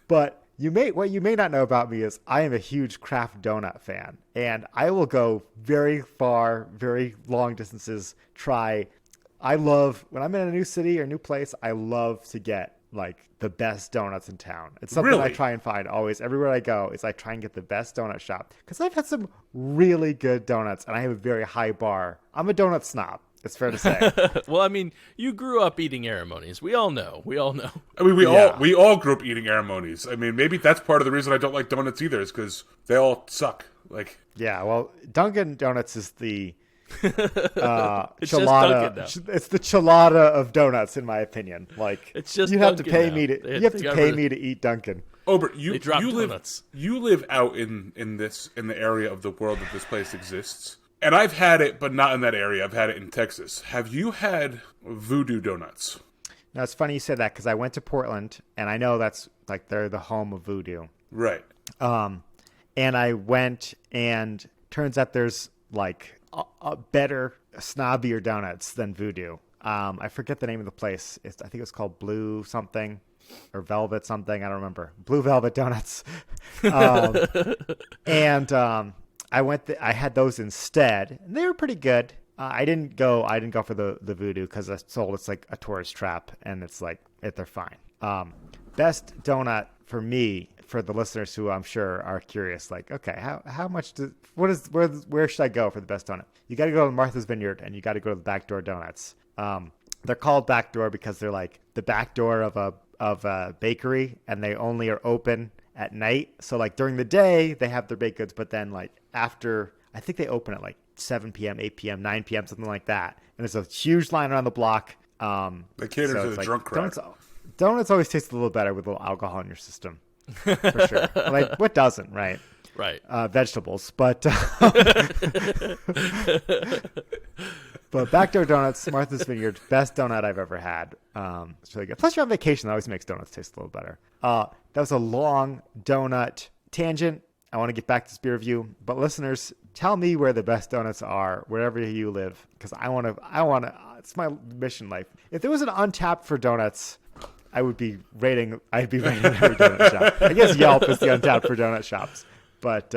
But what you may not know about me is I am a huge craft donut fan, and I will go very far, very long distances. I love when I'm in a new city or new place. I love to get like the best donuts in town. It's something I try and find always everywhere I go. Is I try and get the best donut shop because I've had some really good donuts, and I have a very high bar. I'm a donut snob. It's fair to say. Well, I mean, you grew up eating Aramonies. We all know. I mean, we all grew up eating Aramonies. I mean, maybe that's part of the reason I don't like donuts either, is because they all suck. Like, yeah, well, Dunkin' Donuts is the it's chilada. just Dunkin' now. It's the chilada of donuts, in my opinion. Like, it's just you have Dunkin' to pay now. me to pay me to eat Dunkin'. Obert, you live out in the area of the world that this place exists. And I've had it, but not in that area. I've had it in Texas. Have you had Voodoo Donuts? Now, it's funny you said that because I went to Portland, and I know that's like they're the home of Voodoo. Right. And I went, and turns out there's like a better, snobbier donuts than Voodoo. I forget the name of the place. I think it's called Blue something or Velvet something. I don't remember. Blue Velvet Donuts. I had those instead, and they were pretty good. I didn't go for the Voodoo because I told it's like a tourist trap, and it's like they're fine. Best donut for me, for the listeners who I'm sure are curious, like, okay, how much where should I go for the best donut? You got to go to Martha's Vineyard, and you got to go to the Backdoor Donuts. They're called Backdoor because they're like the back door of a bakery, and they only are open at night. So like during the day they have their baked goods, but then like after, I think they open at like 7 p.m., 8 p.m., 9 p.m., something like that. And there's a huge line around the block. They cater to the drunk crowd. Donuts always taste a little better with a little alcohol in your system. For sure. Like, what doesn't, right? Right. Vegetables. But but Backdoor Donuts, Martha's Vineyard, best donut I've ever had. It's really good. Plus, you're on vacation. That always makes donuts taste a little better. That was a long donut tangent. I want to get back to this beer review. But listeners, tell me where the best donuts are, wherever you live. Because I want to, it's my mission in life. If there was an Untapped for donuts, I would be rating. I'd be rating every donut shop. I guess Yelp is the Untapped for donut shops, but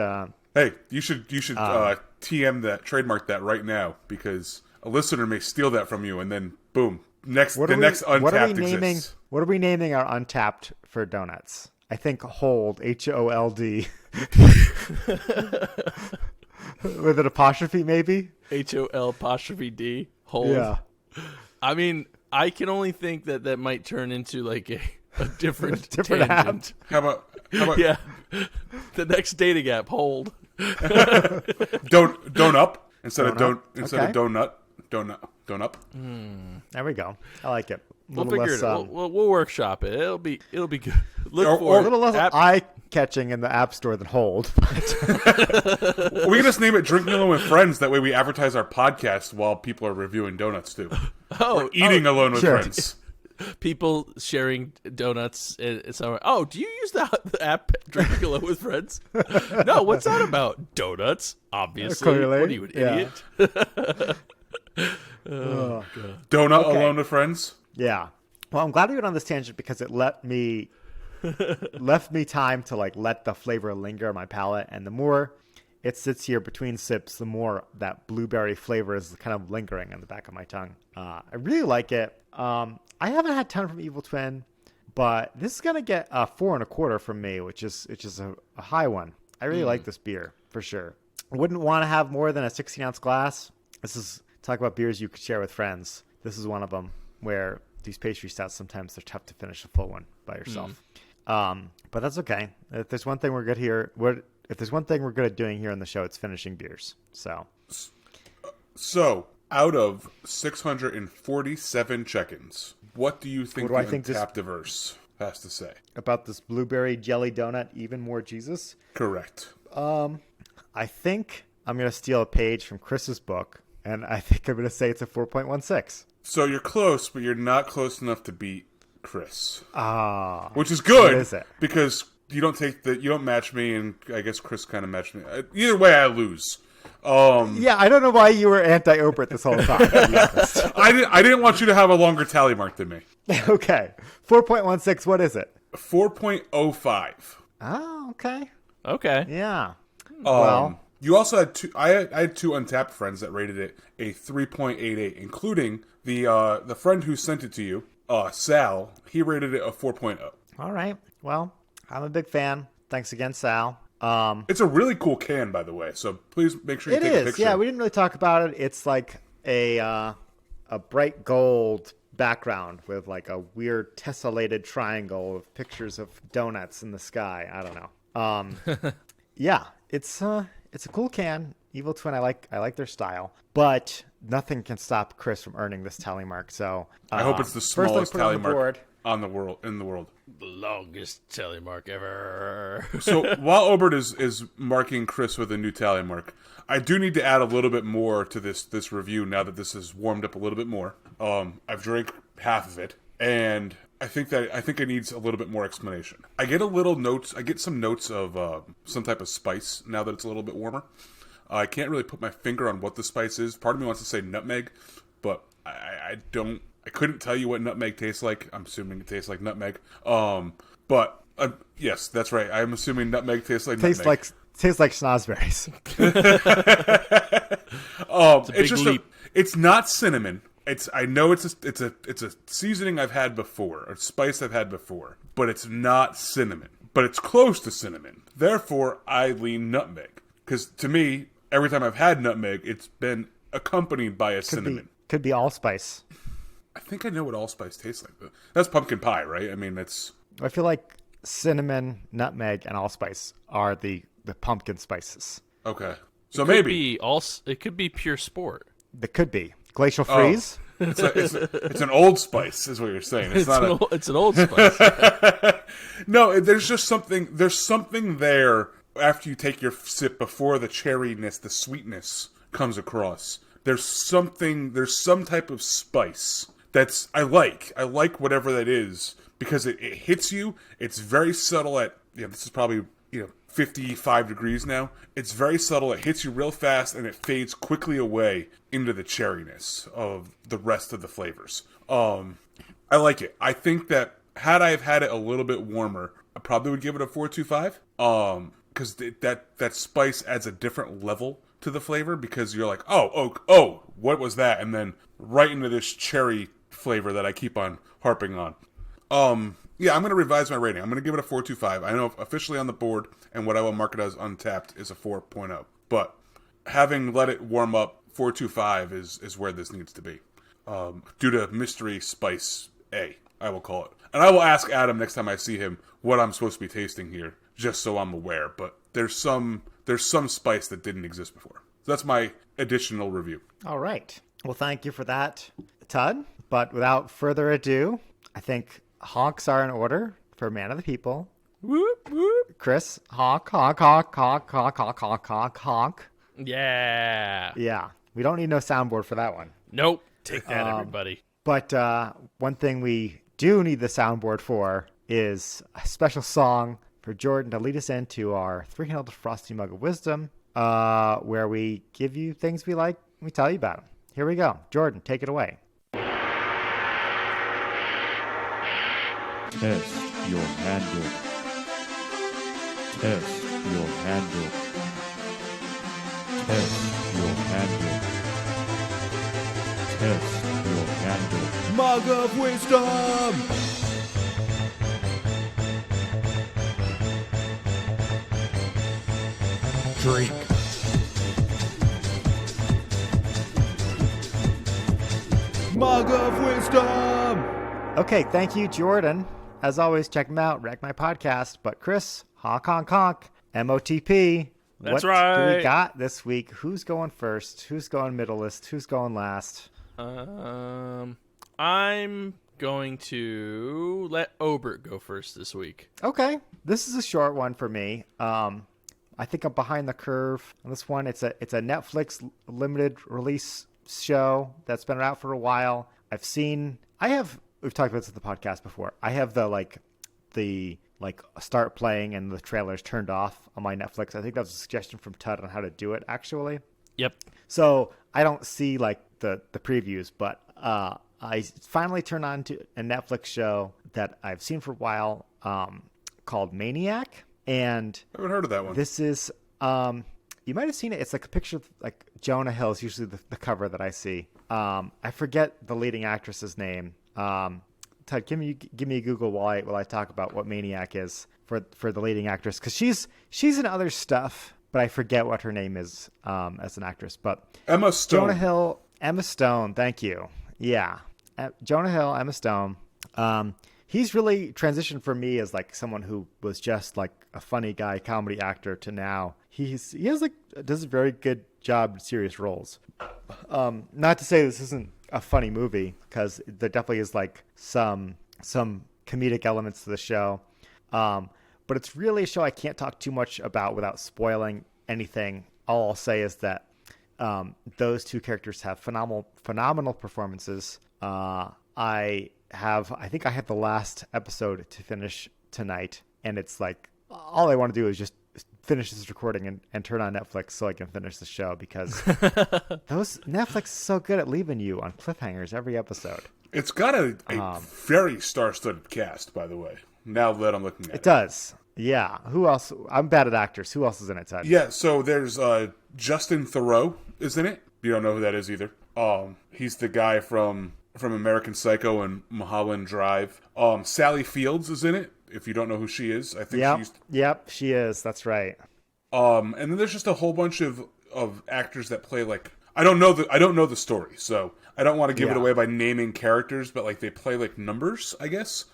hey, you should TM that, trademark that right now, because a listener may steal that from you, and then boom, next Untapped exists. What are we naming our Untapped for donuts? I think Hold, HOLD, with an apostrophe maybe. HOL''D. Hold. Yeah. I mean, I can only think that might turn into like a different Different tangent. How about Yeah. The next dating app, Hold. don't up instead of Okay. donut. There we go. I like it. We'll figure it out. We'll workshop it. It'll be good. Look Or- for A little less app- eye-catching in the App Store than Hold. We can just name it Drinking Alone with Friends. That way we advertise our podcast while people are reviewing donuts too. Eating alone with sure. friends. people sharing donuts somewhere. Oh, do you use the app Drinking Alone with Friends? No, what's that about? Donuts, obviously. Clearly, What are you, an yeah. idiot? Donut Okay. alone with friends. Yeah. Well, I'm glad we went on this tangent because it left me time to like let the flavor linger on my palate, and the more it sits here between sips, the more that blueberry flavor is kind of lingering on the back of my tongue. I really like it. I haven't had a ton from Evil Twin, but this is gonna get a 4 1/4 from me, which is a high one. I really like this beer for sure. I wouldn't want to have more than a 16-ounce glass. This is talk about beers you could share with friends. This is one of them where these pastry stouts, sometimes they're tough to finish a full one by yourself. But that's okay. If there's one thing we're good here, if there's one thing we're good at doing here on the show, it's finishing beers. So, out of 647 check-ins, what do you think What do the I think this- Untapped-iverse has to say? About this blueberry jelly donut, even more Jesus. Correct. I think I'm going to steal a page from Chris's book, and I think I'm going to say it's a 4.16. So you're close, but you're not close enough to beat Chris. Which is What good, is it? because you don't match me, and I guess Chris kind of matched me. Either way, I lose. Yeah, I don't know why you were anti-Obert this whole time, to be honest. I didn't want you to have a longer tally mark than me. Okay. 4.16, what is it? 4.05. Oh, okay. Okay. Yeah. Well, You also had two. I had two Untapped friends that rated it a 3.88, including the friend who sent it to you, Sal. He rated it a 4.0. all right. Well, I'm a big fan. Thanks again, Sal. It's a really cool can, by the way. So please make sure you It take a is. picture. Yeah, we didn't really talk about it. It's like a bright gold background with like a weird tessellated triangle of pictures of donuts in the sky. I don't know. Yeah, it's a cool can. Evil Twin, I like their style, but nothing can stop Chris from earning this tally mark. So I hope it's the first let me smallest put it on tally the mark board. in the world. The longest tally mark ever. So while Obert is marking Chris with a new tally mark, I do need to add a little bit more to this review now that this has warmed up a little bit more. I've drank half of it, and I think it needs a little bit more explanation. I get some notes of some type of spice now that it's a little bit warmer. I can't really put my finger on what the spice is. Part of me wants to say nutmeg, but I couldn't tell you what nutmeg tastes like. I'm assuming it tastes like nutmeg. But yes, that's right. I'm assuming nutmeg tastes like nutmeg. Tastes like schnozberries. It's a big just leap. it's not cinnamon. I know it's a seasoning I've had before, a spice I've had before, but it's not cinnamon. But it's close to cinnamon. Therefore, I lean nutmeg, because to me, every time I've had nutmeg, it's been accompanied by a cinnamon. Could be allspice. I think I know what allspice tastes like, though. That's pumpkin pie, right? I mean, that's... I feel like cinnamon, nutmeg, and allspice are the pumpkin spices. Okay. So maybe... It could be pure sport. That could be glacial freeze. It's an old spice, is what you're saying. It's not It's an old spice. No, there's just something... There's something there after you take your sip before the cherryness, the sweetness comes across. There's some type of spice that's... I like whatever that is, because it hits you. It's very subtle at... this is probably, 55 degrees now. It's very subtle. It hits you real fast, and it fades quickly away into the cherryness of the rest of the flavors. I like it. I think that had I have had it a little bit warmer, I probably would give it a 4.25. Because that spice adds a different level to the flavor, because you're like, oh, what was that? And then right into this cherry flavor that I keep on harping on. Yeah, I'm going to revise my rating. I'm going to give it a 4.25. I know officially on the board, and what I will mark it as Untapped is a 4.0. But having let it warm up, 4.25 is where this needs to be. Due to Mystery Spice A, I will call it. And I will ask Adam next time I see him what I'm supposed to be tasting here, just so I'm aware. But there's some spice that didn't exist before. So that's my additional review. All right. Well, thank you for that, Todd. But without further ado, I think honks are in order for Man of the People. Whoop, whoop. Chris, honk, honk, honk, honk, honk, honk, honk, honk, honk. Yeah. Yeah. We don't need no soundboard for that one. Nope. Take that, everybody. But one thing we do need the soundboard for is a special song for Jordan to lead us into our three-handled Frosty Mug of Wisdom, where we give you things we like and we tell you about them. Here we go. Jordan, take it away. Test your handle. Test your handle. Test your handle. Test your handle. Mug of Wisdom! Drink. Mug of Wisdom! Okay, thank you, Jordan. As always, check them out. Wreck My Podcast. But Chris, honk, honk, honk, MOTP. That's what right. do we got this week? Who's going first? Who's going middleist? Who's going last? I'm going to let Obert go first this week. Okay, this is a short one for me. I think I'm behind the curve on this one. It's a Netflix limited release show that's been out for a while. We've talked about this at the podcast before. I have the start playing and the trailers turned off on my Netflix. I think that was a suggestion from Tud on how to do it, actually. Yep. So I don't see the previews, but I finally turned on to a Netflix show that I've seen for a while called Maniac. And I haven't heard of that one. this is, you might have seen it. It's like a picture of Jonah Hill is usually the cover that I see. I forget the leading actress's name. Ted, give me a Google while I talk about what Maniac is for the leading actress, because she's in other stuff, but I forget what her name is as an actress. But Emma Stone. Jonah Hill, Emma Stone. Thank you. Yeah, Jonah Hill, Emma Stone. He's really transitioned for me as someone who was just a funny guy, comedy actor, to now he does a very good job in serious roles. Not to say this isn't a funny movie, because there definitely is some comedic elements to the show. But it's really a show I can't talk too much about without spoiling anything. All I'll say is that those two characters have phenomenal performances. I think I have the last episode to finish tonight, and it's all I want to do is just finish this recording and turn on Netflix so I can finish the show, because Netflix is so good at leaving you on cliffhangers every episode. It's got a very star-studded cast, by the way, now that I'm looking at it. It does. Yeah. Who else? I'm bad at actors. Who else is in it, Ted? Yeah, so there's Justin Theroux is in it. You don't know who that is either. He's the guy from American Psycho and Mulholland Drive. Sally Fields is in it. If you don't know who she is, I think she's... Yep, she is. That's right. And then there's just a whole bunch of actors that play I don't know the story, so I don't want to give it away by naming characters, but they play numbers, I guess.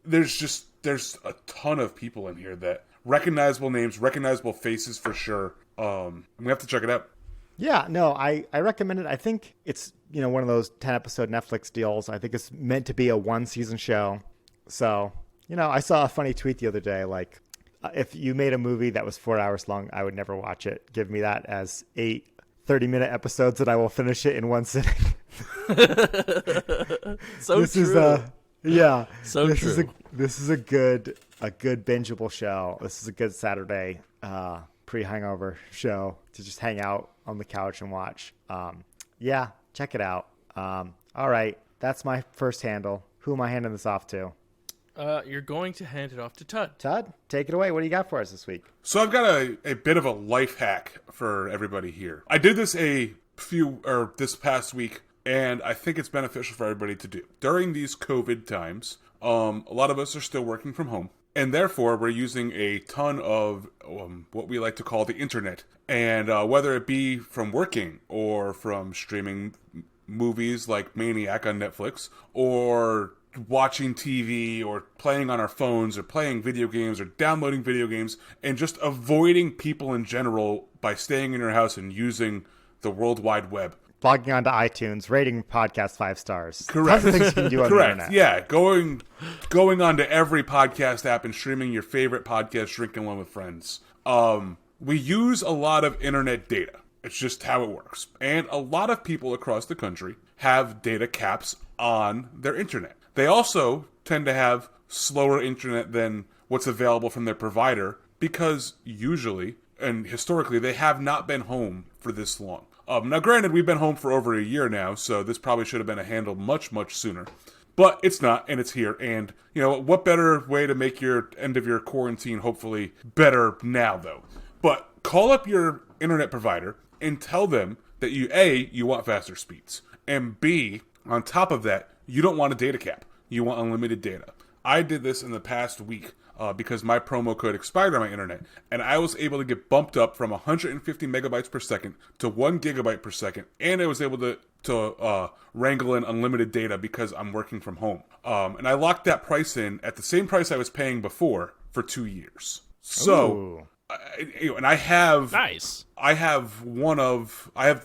There's a ton of people in here that recognizable names, recognizable faces for sure. We have to check it out. Yeah, no, I recommend it. I think it's one of those 10-episode Netflix deals. I think it's meant to be a one-season show. So, I saw a funny tweet the other day, if you made a movie that was 4 hours long, I would never watch it. Give me that as 8 30-minute episodes and I will finish it in one sitting. So true. This is a good bingeable show. This is a good Saturday pre-hangover show to just hang out on the couch and watch. Check it out. All right, that's my first handle. Who am I handing this off to? You're going to hand it off to Tud. Todd, take it away. What do you got for us this week? So I've got a bit of a life hack for everybody here. I did this this past week, and I think it's beneficial for everybody to do. During these COVID times, a lot of us are still working from home, and therefore we're using a ton of what we like to call the internet. And whether it be from working or from streaming movies like Maniac on Netflix, or watching TV, or playing on our phones, or playing video games, or downloading video games, and just avoiding people in general by staying in your house and using the World Wide Web. Logging onto iTunes, rating podcast 5 stars. Correct. Tons of things you can do on Correct. the internet. Yeah, going onto every podcast app and streaming your favorite podcast, drinking along with friends. We use a lot of internet data. It's just how it works. And a lot of people across the country have data caps on their internet. They also tend to have slower internet than what's available from their provider because usually and historically they have not been home for this long. Now, granted, we've been home for over a year now, so this probably should have been handled much, much sooner. But it's not, and it's here. And, what better way to make your end of your quarantine hopefully better now, though? But call up your internet provider and tell them that you want faster speeds. And B, on top of that, you don't want a data cap. You want unlimited data. I did this in the past week because my promo code expired on my internet, and I was able to get bumped up from 150 megabytes per second to 1 gigabyte per second, and I was able to wrangle in unlimited data because I'm working from home. And I locked that price in at the same price I was paying before for 2 years. So, and I have Nice. I have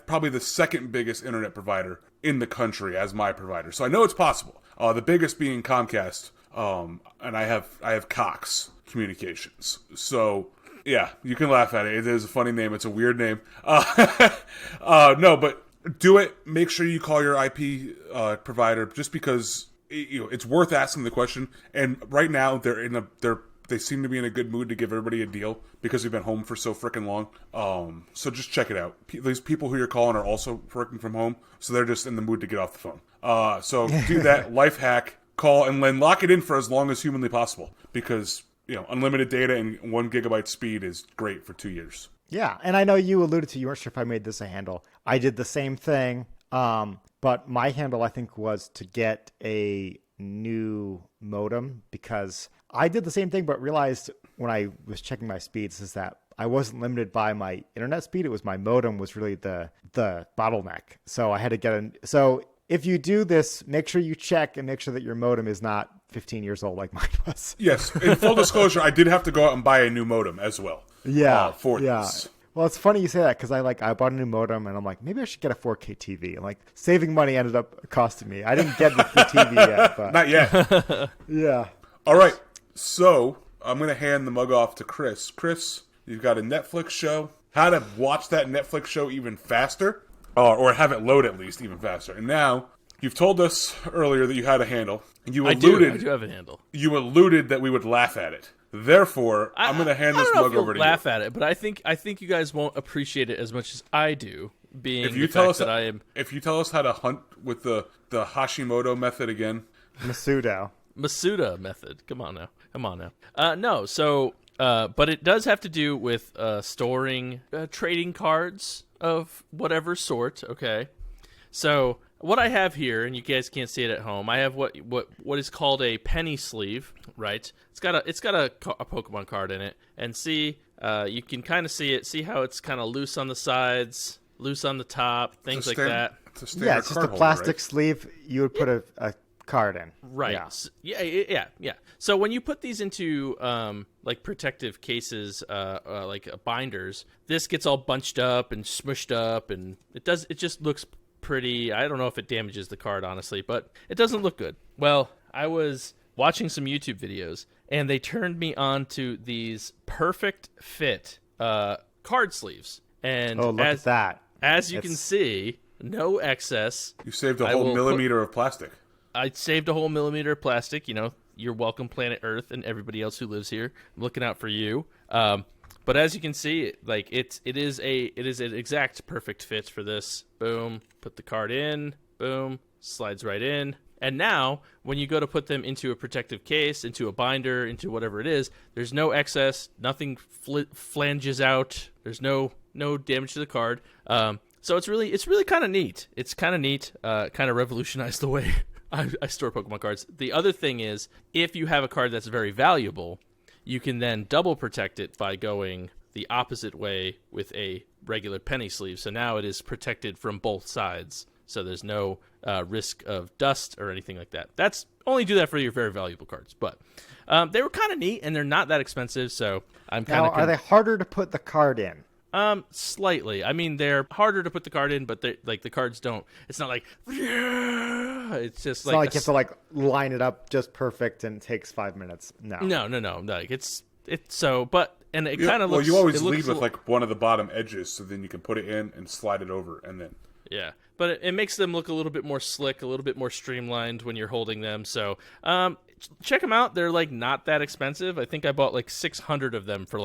probably the second biggest internet provider in the country as my provider. So I know it's possible. The biggest being Comcast, and I have Cox Communications. So yeah, you can laugh at it. It is a funny name. It's a weird name. No, but do it. Make sure you call your IP provider, just because it's worth asking the question. And right now they seem to be in a good mood to give everybody a deal because we've been home for so freaking long. So just check it out. These people who you're calling are also working from home, so they're just in the mood to get off the phone. So do that. Life hack. Call and then lock it in for as long as humanly possible because, unlimited data and 1 gigabyte speed is great for 2 years. Yeah, and I know you alluded to, you weren't sure if I made this a handle. I did the same thing, but my handle, I think, was to get a new modem because I did the same thing, but realized when I was checking my speeds is that I wasn't limited by my internet speed. It was my modem was really the bottleneck. So I had to get so if you do this, make sure you check and make sure that your modem is not 15 years old like mine was. Yes. In full disclosure, I did have to go out and buy a new modem as well. Yeah. For this. Well, it's funny you say that because I bought a new modem and I'm like, maybe I should get a 4K TV. And saving money ended up costing me. I didn't get the TV yet. But Not yet. yeah. All right. So I'm going to hand the mug off to Chris. Chris, you've got a Netflix show. How to watch that Netflix show even faster, or have it load at least even faster. And now you've told us earlier that you had a handle. And I do have a handle. You alluded that we would laugh at it. Therefore, I'm going to hand this mug over to you. Laugh at it, but I think you guys won't appreciate it as much as I do. If you tell us how to hunt with the Hashimoto method again, Masuda method. Come on now. No. So, but it does have to do with storing trading cards of whatever sort. Okay. So what I have here, and you guys can't see it at home, I have what is called a penny sleeve. Right. It's got a Pokemon card in it, and see, you can kind of see it. See how it's kind of loose on the sides, loose on the top, things like that. It's just a plastic sleeve you would put a card in. Right. Yeah. So when you put these into protective cases, binders, this gets all bunched up and smushed up, and it just looks pretty. I don't know if it damages the card, honestly, but it doesn't look good. Well, I was watching some YouTube videos, and they turned me on to these perfect fit card sleeves. And look at that. As you can see, no excess. You saved a whole millimeter of plastic. I saved a whole millimeter of plastic. You're welcome, planet Earth, and everybody else who lives here. I'm looking out for you. But as you can see, it is an exact perfect fit for this. Boom, put the card in. Boom, slides right in. And now, when you go to put them into a protective case, into a binder, into whatever it is, there's no excess, nothing flanges out, there's no damage to the card. So it's really kind of neat. It's kind of neat, kind of revolutionized the way I store Pokemon cards. The other thing is, if you have a card that's very valuable, you can then double protect it by going the opposite way with a regular penny sleeve. So now it is protected from both sides. So there's no risk of dust or anything like that. That's only do that for your very valuable cards. But they were kind of neat, and they're not that expensive. So I'm kind of. Now, are they harder to put the card in? Slightly. I mean, they're harder to put the card in, but they like the cards don't. It's not like. It's just It's not like you have to like line it up just perfect and it takes 5 minutes. No. Like it's so, but and it kind of looks. Well, you always it looks lead with like one of the bottom edges, so then you can put it in and slide it over, and then. Yeah, but it makes them look a little bit more slick, a little bit more streamlined when you're holding them. So check them out. They're like not that expensive. I think I bought like 600 of them for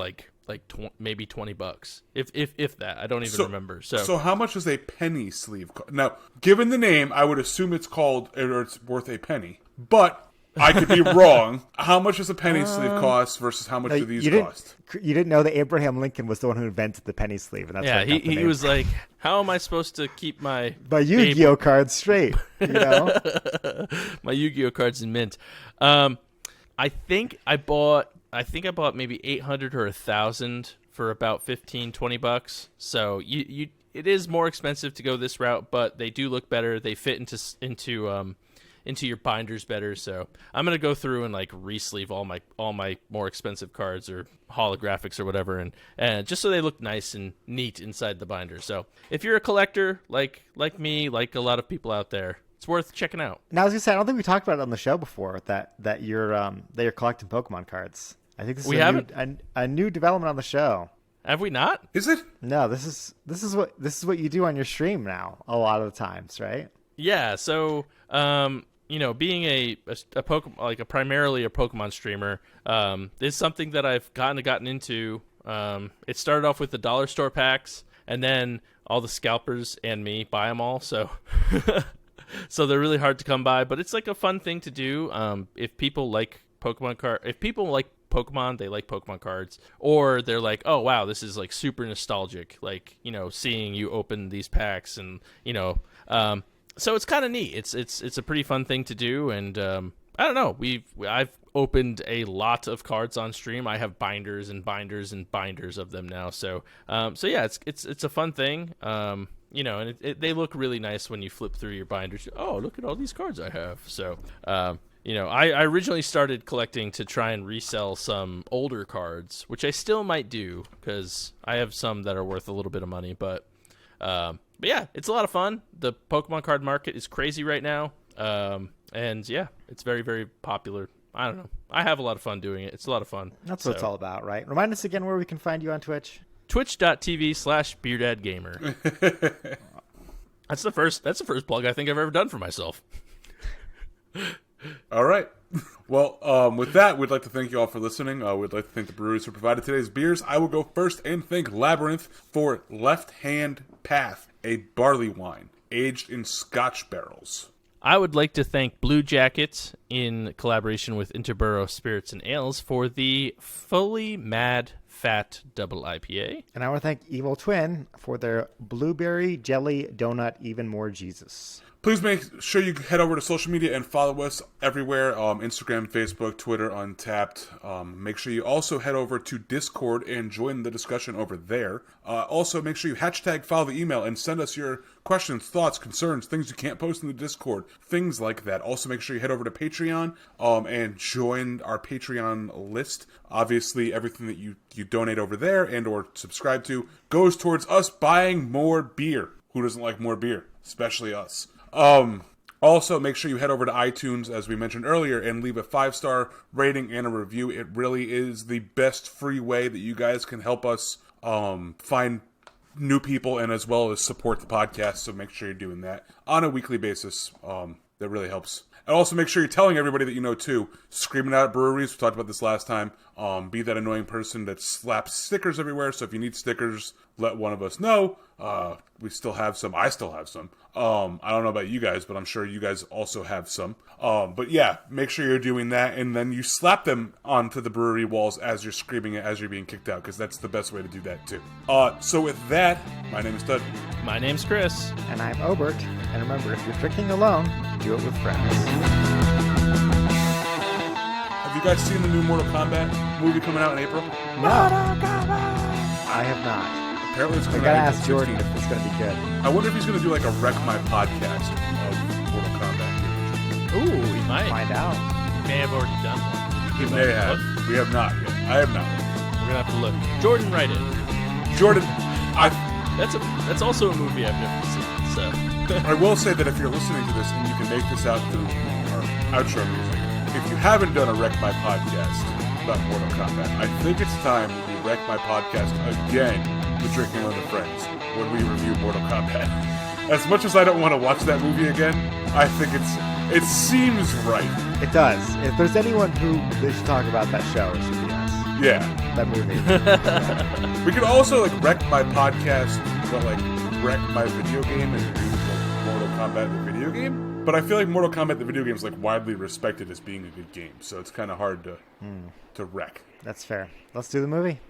maybe $20, if that. I don't even remember. So how much is a penny sleeve? Now, given the name, I would assume it's worth a penny, but. I could be wrong. How much does a penny sleeve cost versus how much do these cost? You didn't know that Abraham Lincoln was the one who invented the penny sleeve, and that's yeah. He was like, "How am I supposed to keep my Yu-Gi-Oh cards straight?" You know, my Yu-Gi-Oh cards in mint. I think I bought maybe 800 or 1,000 for about $15-$20. So it is more expensive to go this route, but they do look better. They fit into your binders better. So I'm gonna go through and like re-sleeve all my more expensive cards or holographics or whatever, and just so they look nice and neat inside the binder. So if you're a collector like me, like a lot of people out there, it's worth checking out. Now I was gonna say, I don't think we talked about it on the show before that you're collecting Pokemon cards. I think this is a new development on the show. Have we not? Is it? No, this is what you do on your stream now a lot of the times, right? Yeah. So being a Pokemon, like primarily a Pokemon streamer, is something that I've gotten into. It started off with the dollar store packs, and then all the scalpers and me buy them all. So, so they're really hard to come by, but it's like a fun thing to do. If people like Pokemon, they like Pokemon cards, or they're like, oh wow, this is like super nostalgic, like seeing you open these packs, and so it's kind of neat. It's a pretty fun thing to do, and I don't know. I've opened a lot of cards on stream. I have binders and binders and binders of them now. So yeah, it's a fun thing. And they look really nice when you flip through your binders. Oh, look at all these cards I have. So I originally started collecting to try and resell some older cards, which I still might do because I have some that are worth a little bit of money, but yeah, it's a lot of fun. The Pokemon card market is crazy right now. And yeah, it's very, very popular. I don't know. I have a lot of fun doing it. It's a lot of fun. That's what it's all about, right? Remind us again where we can find you on Twitch. Twitch.tv/BeardadGamer. That's the first plug I think I've ever done for myself. All right. Well, with that, we'd like to thank you all for listening. We'd like to thank the breweries who provided today's beers. I will go first and thank Labrynth for Left Hand Path, a barley wine aged in Scotch barrels. I would like to thank Blue Jacket in collaboration with Interborough Spirits and Ales for the Fully Mad Fat Double IPA. And I want to thank Evil Twin for their Blueberry Jelly Donut Even More Jesus. Please make sure you head over to social media and follow us everywhere. Instagram, Facebook, Twitter, Untapped. Make sure you also head over to Discord and join the discussion over there. Also, make sure you hashtag follow the email and send us your questions, thoughts, concerns, things you can't post in the Discord, things like that. Also, make sure you head over to Patreon and join our Patreon list. Obviously, everything that you donate over there and or subscribe to goes towards us buying more beer. Who doesn't like more beer? Especially us. Also, make sure you head over to iTunes, as we mentioned earlier, and leave a 5-star rating and a review. It really is the best free way that you guys can help us find new people and as well as support the podcast. So make sure you're doing that on a weekly basis. That really helps. And also make sure you're telling everybody that you know too. Screaming out at breweries. We talked about this last time. Be that annoying person that slaps stickers everywhere. So if you need stickers, let one of us know. We still have some. I still have some. I don't know about you guys, but I'm sure you guys also have some. But yeah, make sure you're doing that, and then you slap them onto the brewery walls as you're screaming it as you're being kicked out, because that's the best way to do that too. So with that, my name is Tud. My name's Chris. And I'm Obert. And remember, if you're drinking alone, do it with friends. Have you guys seen the new Mortal Kombat movie coming out in April? No. I have not. Apparently it's I coming gotta out ask April Jordan 16th. if it's gonna be good. I wonder if he's going to do like a Wreck My podcast of Mortal Kombat. Ooh, we might. Find out. We may have already done one. He We may might have. look. We have not yet. I have not. We're gonna have to look. Jordan, write it. Jordan, That's also a movie I've never seen. So I will say that if you're listening to this and you can make this out through our outro music, if you haven't done a Wreck My podcast about Mortal Kombat, I think it's time we wreck my podcast again with Drinking with the Friends when we review Mortal Kombat. As much as I don't want to watch that movie again, I think it seems right. It does. If there's anyone who they should talk about that show, it should be us. Yeah. That movie. We could also like wreck my podcast, but like wreck my video game and do like Mortal Kombat the video game. But I feel like Mortal Kombat the video game is like widely respected as being a good game, so it's kind of hard to wreck. That's fair. Let's do the movie.